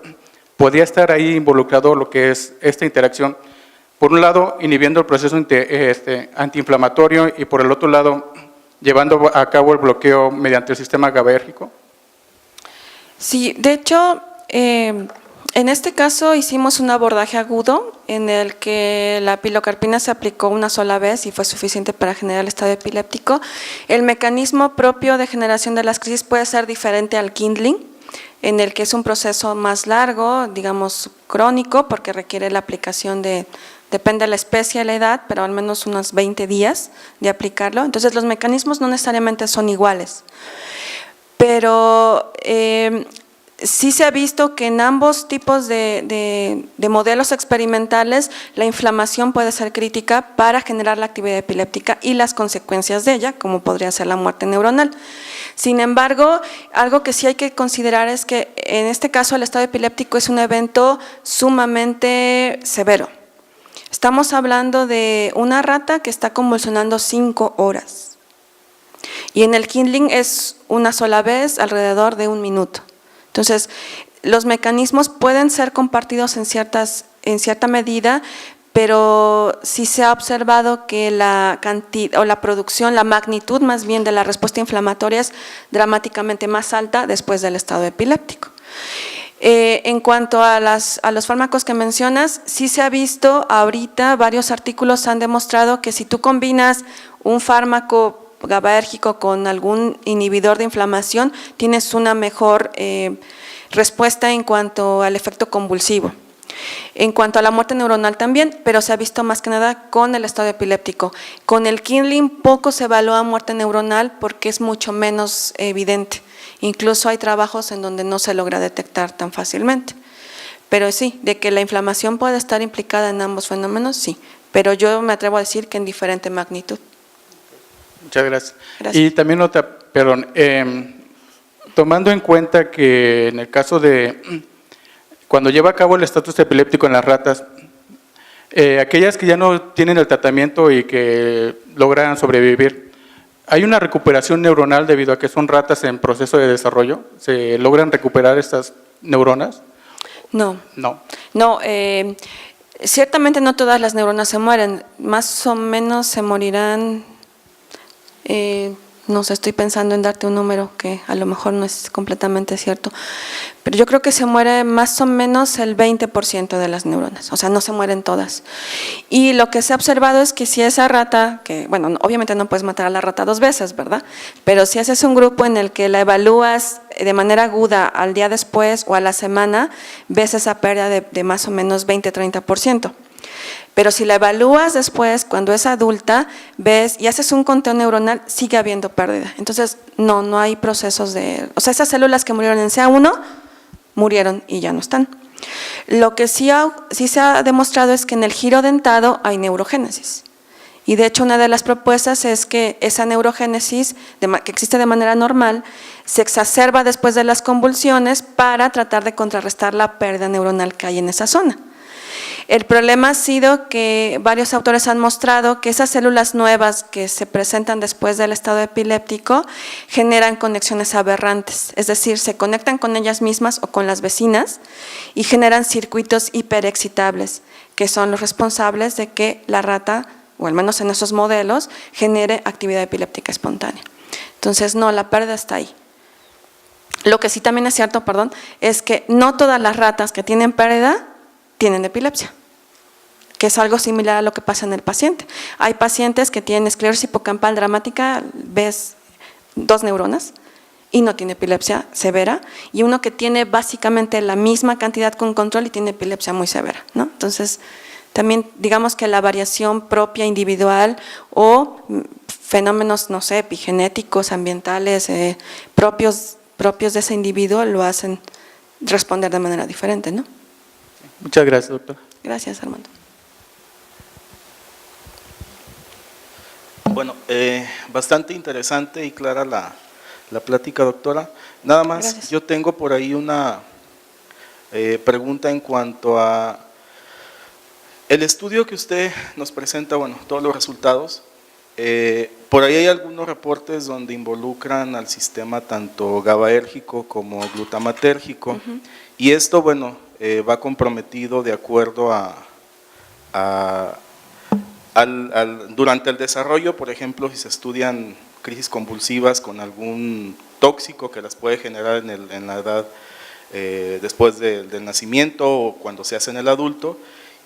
Podría estar ahí involucrado lo que es esta interacción, por un lado inhibiendo el proceso antiinflamatorio y por el otro lado llevando a cabo el bloqueo mediante el sistema GABAérgico. Sí, de hecho, en este caso hicimos un abordaje agudo en el que la pilocarpina se aplicó una sola vez y fue suficiente para generar el estado epiléptico. El mecanismo propio de generación de las crisis puede ser diferente al Kindling, en el que es un proceso más largo, digamos crónico, porque requiere la aplicación depende de la especie y la edad, pero al menos unos 20 días de aplicarlo. Entonces los mecanismos no necesariamente son iguales, pero sí se ha visto que en ambos tipos de modelos experimentales la inflamación puede ser crítica para generar la actividad epiléptica y las consecuencias de ella, como podría ser la muerte neuronal. Sin embargo, algo que sí hay que considerar es que en este caso el estado epiléptico es un evento sumamente severo. Estamos hablando de una rata que está convulsionando 5 horas y en el Kindling es una sola vez alrededor de 1 minuto. Entonces, los mecanismos pueden ser compartidos en cierta medida, pero sí se ha observado que la cantidad o la producción, la magnitud más bien de la respuesta inflamatoria es dramáticamente más alta después del estado epiléptico. En cuanto a los fármacos que mencionas, sí se ha visto ahorita, varios artículos han demostrado que si tú combinas un fármaco GABAérgico con algún inhibidor de inflamación, tienes una mejor respuesta en cuanto al efecto convulsivo. En cuanto a la muerte neuronal también, pero se ha visto más que nada con el estado epiléptico. Con el Kindling poco se evalúa muerte neuronal porque es mucho menos evidente. Incluso hay trabajos en donde no se logra detectar tan fácilmente. Pero sí, de que la inflamación puede estar implicada en ambos fenómenos, sí. Pero yo me atrevo a decir que en diferente magnitud. Muchas gracias. Gracias. Y también otra, perdón, tomando en cuenta que en el caso de cuando lleva a cabo el estatus epiléptico en las ratas, aquellas que ya no tienen el tratamiento y que logran sobrevivir, ¿hay una recuperación neuronal debido a que son ratas en proceso de desarrollo? ¿Se logran recuperar estas neuronas? No. No. No, ciertamente no todas las neuronas se mueren, más o menos se morirán, no sé, estoy pensando en darte un número que a lo mejor no es completamente cierto, pero yo creo que se muere más o menos el 20% de las neuronas, o sea, no se mueren todas. Y lo que se ha observado es que si esa rata, que bueno, obviamente no puedes matar a la rata 2 veces, ¿verdad? Pero si haces un grupo en el que la evalúas de manera aguda al día después o a la semana, ves esa pérdida de más o menos 20-30%. Pero si la evalúas después, cuando es adulta, ves y haces un conteo neuronal, sigue habiendo pérdida. Entonces, no hay procesos de… O sea, esas células que murieron en CA1, murieron y ya no están. Lo que sí se ha demostrado es que en el giro dentado hay neurogénesis. Y de hecho, una de las propuestas es que esa neurogénesis, que existe de manera normal, se exacerba después de las convulsiones para tratar de contrarrestar la pérdida neuronal que hay en esa zona. El problema ha sido que varios autores han mostrado que esas células nuevas que se presentan después del estado epiléptico generan conexiones aberrantes, es decir, se conectan con ellas mismas o con las vecinas y generan circuitos hiperexcitables, que son los responsables de que la rata, o al menos en esos modelos, genere actividad epiléptica espontánea. Entonces, no, la pérdida está ahí. Lo que sí también es cierto, es que no todas las ratas que tienen pérdida tienen epilepsia, que es algo similar a lo que pasa en el paciente. Hay pacientes que tienen esclerosis hipocampal dramática, ves 2 neuronas y no tiene epilepsia severa, y uno que tiene básicamente la misma cantidad con control y tiene epilepsia muy severa, ¿no? Entonces, también digamos que la variación propia individual o fenómenos, no sé, epigenéticos, ambientales, propios de ese individuo lo hacen responder de manera diferente, ¿no? Muchas gracias, doctor. Gracias, Armando. Bueno, bastante interesante y clara la plática, doctora. Nada más, Gracias. Yo tengo por ahí una pregunta en cuanto a el estudio que usted nos presenta, bueno, todos los resultados. Por ahí hay algunos reportes donde involucran al sistema tanto GABAérgico como glutamatérgico, y esto, bueno, va comprometido de acuerdo durante el desarrollo, por ejemplo, si se estudian crisis convulsivas con algún tóxico que las puede generar en la edad después del nacimiento o cuando se hace en el adulto,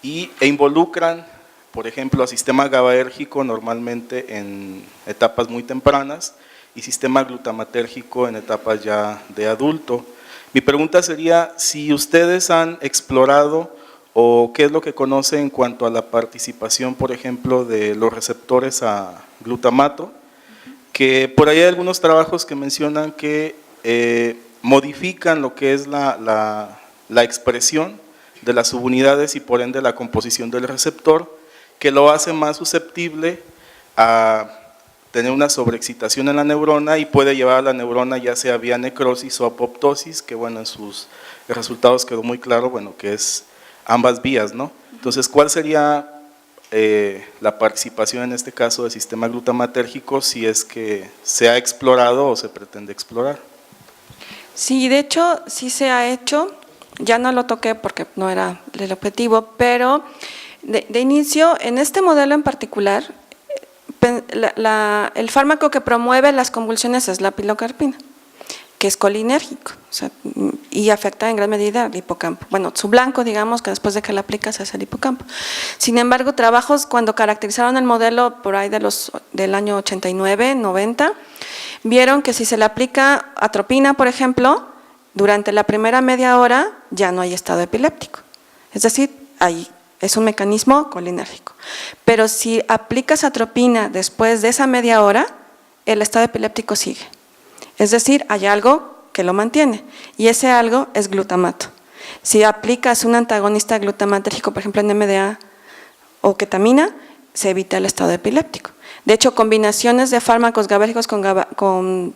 e involucran, por ejemplo, al sistema GABAérgico normalmente en etapas muy tempranas y sistema glutamatérgico en etapas ya de adulto. Mi pregunta sería si ustedes han explorado o qué es lo que conocen en cuanto a la participación, por ejemplo, de los receptores a glutamato, que por ahí hay algunos trabajos que mencionan que modifican lo que es la expresión de las subunidades y por ende la composición del receptor, que lo hace más susceptible a tener una sobreexcitación en la neurona y puede llevar a la neurona ya sea vía necrosis o apoptosis, que bueno, en sus resultados quedó muy claro, bueno, que es ambas vías, ¿no? Entonces, ¿cuál sería la participación en este caso del sistema glutamatérgico si es que se ha explorado o se pretende explorar? Sí, de hecho, sí se ha hecho, ya no lo toqué porque no era el objetivo, pero de inicio, en este modelo en particular, el fármaco que promueve las convulsiones es la pilocarpina, que es colinérgico, o sea, y afecta en gran medida al hipocampo. Bueno, su blanco, digamos, que después de que la aplicas es el hipocampo. Sin embargo, trabajos cuando caracterizaron el modelo por ahí del año 89, 90, vieron que si se le aplica atropina, por ejemplo, durante la primera media hora ya no hay estado epiléptico. Es decir, ahí es un mecanismo colinérgico. Pero si aplicas atropina después de esa media hora, el estado epiléptico sigue. Es decir, hay algo que lo mantiene y ese algo es glutamato. Si aplicas un antagonista glutamátérgico, por ejemplo en MDA o ketamina, se evita el estado epiléptico. De hecho, combinaciones de fármacos GABAérgicos con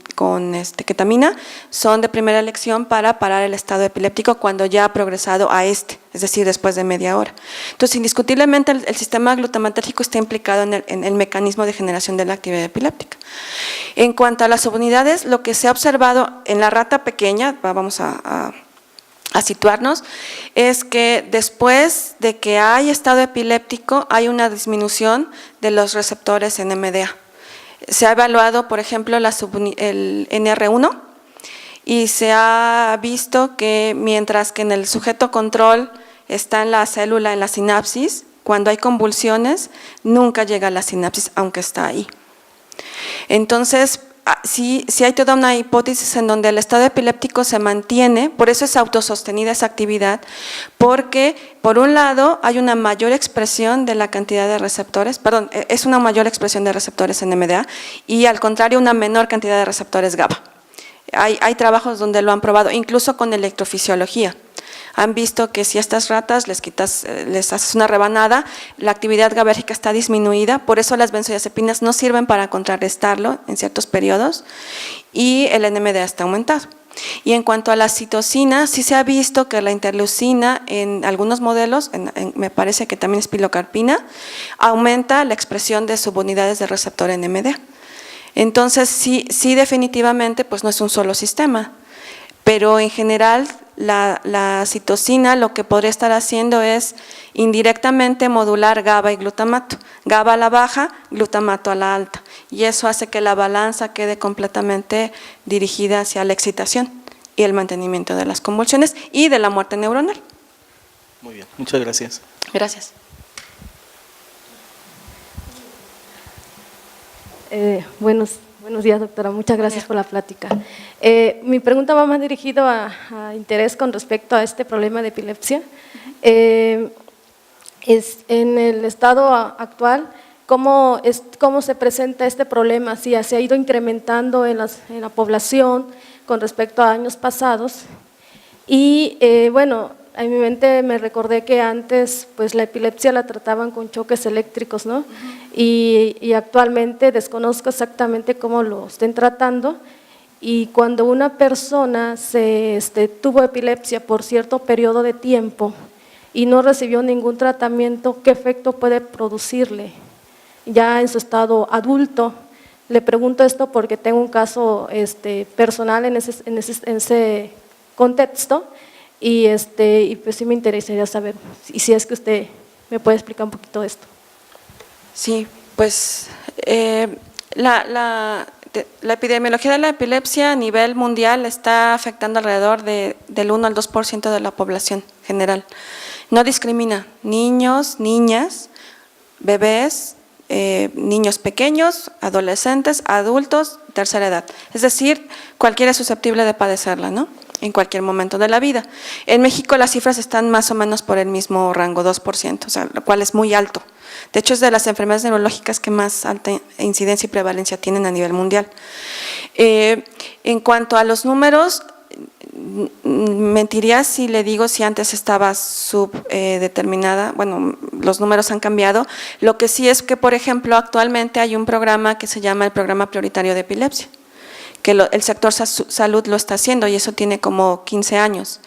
ketamina son de primera elección para parar el estado epiléptico cuando ya ha progresado a es decir, después de media hora. Entonces, indiscutiblemente el sistema glutamatérgico está implicado en el mecanismo de generación de la actividad epiléptica. En cuanto a las subunidades, lo que se ha observado en la rata pequeña, vamos a situarnos, es que después de que hay estado epiléptico hay una disminución de los receptores en MDA. Se ha evaluado, por ejemplo, el NR1 y se ha visto que mientras que en el sujeto control está en la célula, en la sinapsis, cuando hay convulsiones nunca llega a la sinapsis, aunque está ahí. Entonces, sí hay toda una hipótesis en donde el estado epiléptico se mantiene, por eso es autosostenida esa actividad, porque por un lado hay una mayor expresión de la cantidad de receptores, perdón, es una mayor expresión de receptores en MDA y al contrario una menor cantidad de receptores GABA. Hay trabajos donde lo han probado, incluso con electrofisiología. Han visto que si a estas ratas les haces una rebanada, la actividad GABAérgica está disminuida, por eso las benzodiazepinas no sirven para contrarrestarlo en ciertos periodos y el NMDA está aumentado. Y en cuanto a la citosina, sí se ha visto que la interleucina en algunos modelos, me parece que también es pilocarpina, aumenta la expresión de subunidades de receptor NMDA. Entonces sí definitivamente pues no es un solo sistema, pero en general la citosina lo que podría estar haciendo es indirectamente modular GABA y glutamato. GABA a la baja, glutamato a la alta. Y eso hace que la balanza quede completamente dirigida hacia la excitación y el mantenimiento de las convulsiones y de la muerte neuronal. Muy bien, muchas gracias. Gracias. Buenos días, doctora. Muchas gracias por la plática. Mi pregunta va más dirigida a interés con respecto a este problema de epilepsia. En el estado actual, ¿cómo se presenta este problema? Si se ha ido incrementando en la población con respecto a años pasados. Y bueno, en mi mente me recordé que antes pues la epilepsia la trataban con choques eléctricos, ¿no? Y actualmente desconozco exactamente cómo lo estén tratando. Y cuando una persona tuvo epilepsia por cierto periodo de tiempo y no recibió ningún tratamiento, ¿qué efecto puede producirle ya en su estado adulto? Le pregunto esto porque tengo un caso personal en ese contexto y pues sí me interesaría saber, y si es que usted me puede explicar un poquito esto. Sí, pues la epidemiología de la epilepsia a nivel mundial está afectando alrededor del 1 al 2% de la población general. No discrimina niños, niñas, bebés, niños pequeños, adolescentes, adultos, tercera edad. Es decir, cualquiera es susceptible de padecerla, ¿no? En cualquier momento de la vida. En México las cifras están más o menos por el mismo rango, 2%, o sea, lo cual es muy alto. De hecho, es de las enfermedades neurológicas que más alta incidencia y prevalencia tienen a nivel mundial. En cuanto a los números, mentiría si le digo si antes estaba subdeterminada, bueno, los números han cambiado. Lo que sí es que, por ejemplo, actualmente hay un programa que se llama el Programa Prioritario de Epilepsia, que el sector salud lo está haciendo y eso tiene como 15 años.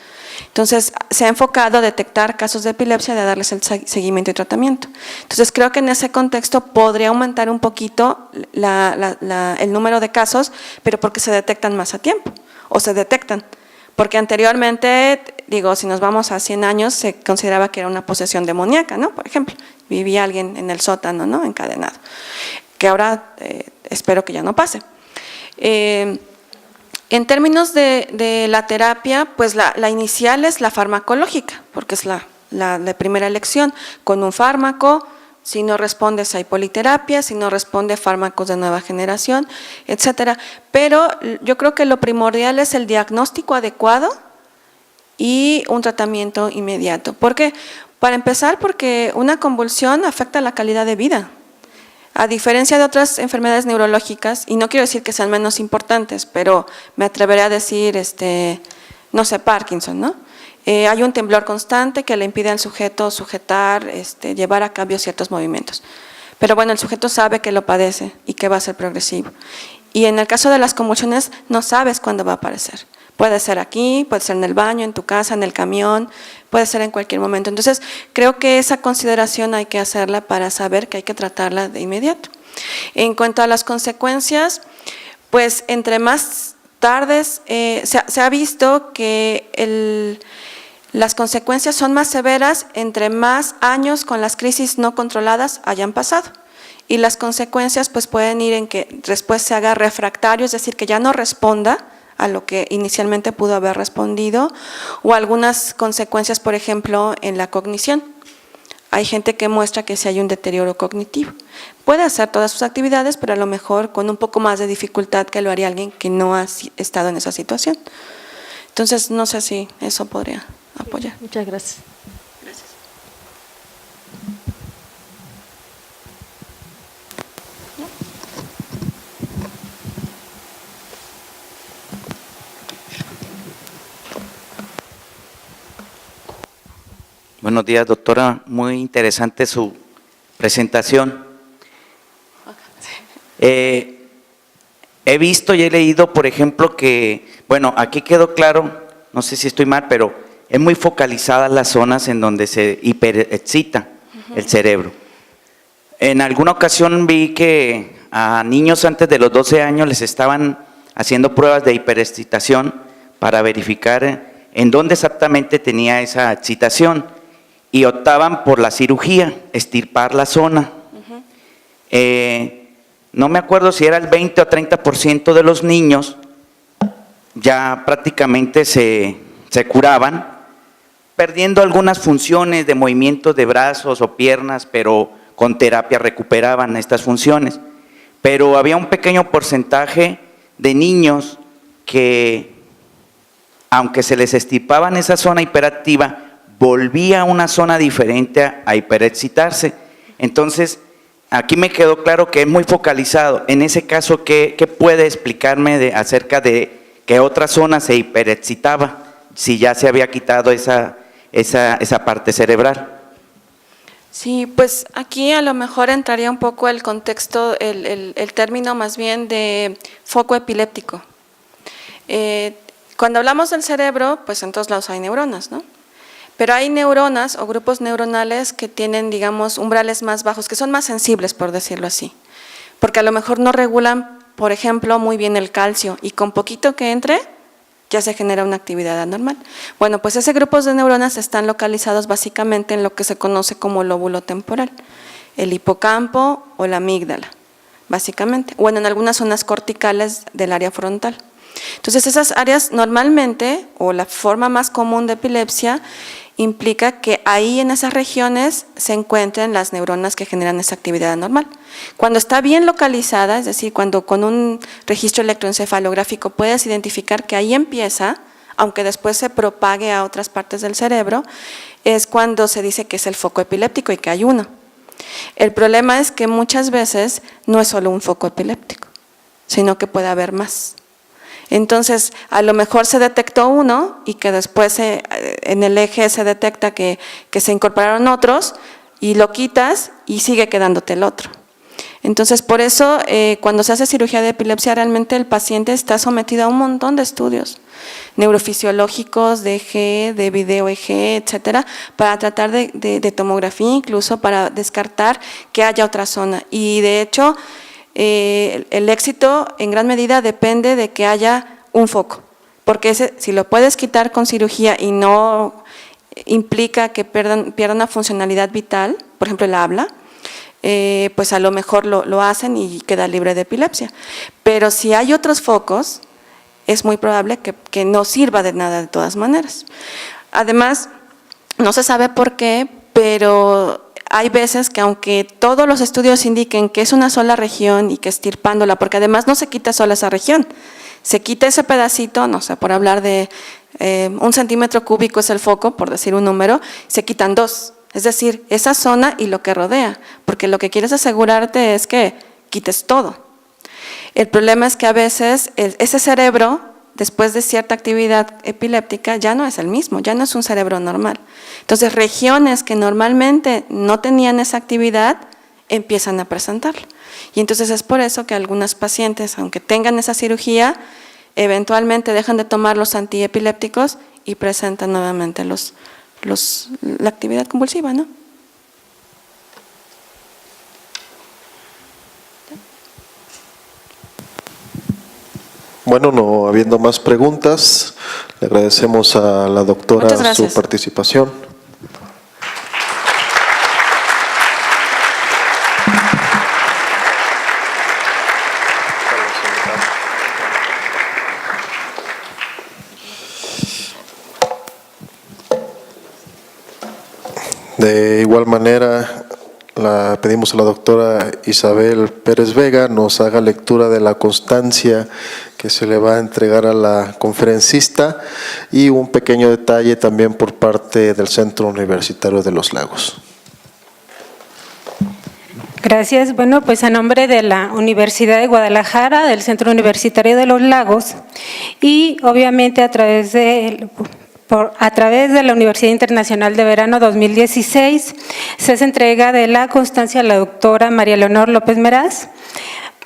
Entonces, se ha enfocado a detectar casos de epilepsia, de darles el seguimiento y tratamiento. Entonces, creo que en ese contexto podría aumentar un poquito el número de casos, pero porque se detectan más a tiempo, o se detectan. Porque anteriormente, digo, si nos vamos a 100 años, se consideraba que era una posesión demoníaca, ¿no? Por ejemplo, vivía alguien en el sótano, ¿no? Encadenado. Que ahora espero que ya no pase. En términos de la terapia, pues la inicial es la farmacológica, porque es la primera elección, con un fármaco. Si no respondes hay politerapia, si no responde fármacos de nueva generación, etcétera. Pero yo creo que lo primordial es el diagnóstico adecuado y un tratamiento inmediato. ¿Por qué? Para empezar, porque una convulsión afecta la calidad de vida. A diferencia de otras enfermedades neurológicas, y no quiero decir que sean menos importantes, pero me atreveré a decir, no sé, Parkinson, ¿no? Hay un temblor constante que le impide al sujeto sujetar, llevar a cabo ciertos movimientos. Pero bueno, el sujeto sabe que lo padece y que va a ser progresivo. Y en el caso de las convulsiones, no sabes cuándo va a aparecer. Puede ser aquí, puede ser en el baño, en tu casa, en el camión, puede ser en cualquier momento. Entonces, creo que esa consideración hay que hacerla para saber que hay que tratarla de inmediato. En cuanto a las consecuencias, pues entre más tardes, se ha visto que las consecuencias son más severas entre más años con las crisis no controladas hayan pasado. Y las consecuencias pues pueden ir en que después se haga refractario, es decir, que ya no responda a lo que inicialmente pudo haber respondido, o algunas consecuencias, por ejemplo, en la cognición. Hay gente que muestra que sí hay un deterioro cognitivo. Puede hacer todas sus actividades, pero a lo mejor con un poco más de dificultad que lo haría alguien que no ha estado en esa situación. Entonces, no sé si eso podría apoyar. Muchas gracias. Buenos días, doctora. Muy interesante su presentación. He visto y he leído, por ejemplo, que, bueno, aquí quedó claro, no sé si estoy mal, pero es muy focalizada las zonas en donde se hiperexcita el cerebro. En alguna ocasión vi que a niños antes de los 12 años les estaban haciendo pruebas de hiperexcitación para verificar en dónde exactamente tenía esa excitación y optaban por la cirugía, extirpar la zona. No me acuerdo si era el 20 o 30% de los niños ya prácticamente se curaban, perdiendo algunas funciones de movimientos de brazos o piernas, pero con terapia recuperaban estas funciones. Pero había un pequeño porcentaje de niños que, aunque se les extirpaban esa zona hiperactiva, volvía a una zona diferente a hiperexcitarse. Entonces, aquí me quedó claro que es muy focalizado. En ese caso, ¿qué puede explicarme acerca de qué otra zona se hiperexcitaba si ya se había quitado esa parte cerebral? Sí, pues aquí a lo mejor entraría un poco el contexto, el término más bien de foco epiléptico. Cuando hablamos del cerebro, pues en todos lados hay neuronas, ¿no? Pero hay neuronas o grupos neuronales que tienen, digamos, umbrales más bajos, que son más sensibles, por decirlo así, porque a lo mejor no regulan, por ejemplo, muy bien el calcio y con poquito que entre ya se genera una actividad anormal. Bueno, pues ese grupo de neuronas están localizados básicamente en lo que se conoce como lóbulo temporal, el hipocampo o la amígdala, básicamente, o en algunas zonas corticales del área frontal. Entonces, esas áreas normalmente, o la forma más común de epilepsia, implica que ahí en esas regiones se encuentren las neuronas que generan esa actividad anormal. Cuando está bien localizada, es decir, cuando con un registro electroencefalográfico puedes identificar que ahí empieza, aunque después se propague a otras partes del cerebro, es cuando se dice que es el foco epiléptico y que hay uno. El problema es que muchas veces no es solo un foco epiléptico, sino que puede haber más. Entonces, a lo mejor se detectó uno y que después en el eje se detecta que se incorporaron otros y lo quitas y sigue quedándote el otro. Entonces, por eso, cuando se hace cirugía de epilepsia, realmente el paciente está sometido a un montón de estudios neurofisiológicos, de EG, de video EG, etcétera, para tratar de tomografía, incluso para descartar que haya otra zona. Y de hecho, el éxito en gran medida depende de que haya un foco, porque si lo puedes quitar con cirugía y no implica que pierda una funcionalidad vital, por ejemplo el habla, pues a lo mejor lo hacen y queda libre de epilepsia. Pero si hay otros focos, es muy probable que no sirva de nada de todas maneras. Además, no se sabe por qué, pero hay veces que aunque todos los estudios indiquen que es una sola región y que extirpándola, porque además no se quita sola esa región, se quita ese pedacito, no sé, por hablar de 1 centímetro cúbico es el foco, por decir un número, se quitan 2, es decir, esa zona y lo que rodea, porque lo que quieres asegurarte es que quites todo. El problema es que a veces ese cerebro después de cierta actividad epiléptica, ya no es el mismo, ya no es un cerebro normal. Entonces, regiones que normalmente no tenían esa actividad, empiezan a presentarlo. Y entonces es por eso que algunos pacientes, aunque tengan esa cirugía, eventualmente dejan de tomar los antiepilépticos y presentan nuevamente la actividad convulsiva, ¿no? Bueno, no habiendo más preguntas, le agradecemos a la doctora Muchas su gracias. participación. De igual manera, pedimos a la doctora Isabel Pérez Vega nos haga lectura de la constancia que se le va a entregar a la conferencista y un pequeño detalle también por parte del Centro Universitario de los Lagos. Gracias. Bueno, pues a nombre de la Universidad de Guadalajara, del Centro Universitario de los Lagos y obviamente a través de la Universidad Internacional de Verano 2016, se hace entrega de la constancia a la doctora María Leonor López Meraz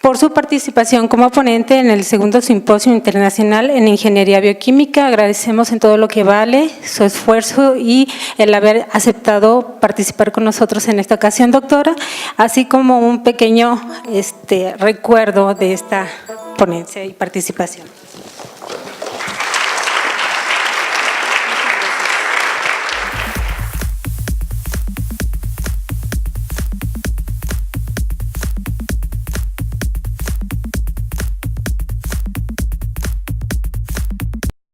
por su participación como ponente en el segundo Simposio Internacional en Ingeniería Bioquímica. Agradecemos en todo lo que vale su esfuerzo y el haber aceptado participar con nosotros en esta ocasión, doctora, así como un pequeño recuerdo de esta ponencia y participación.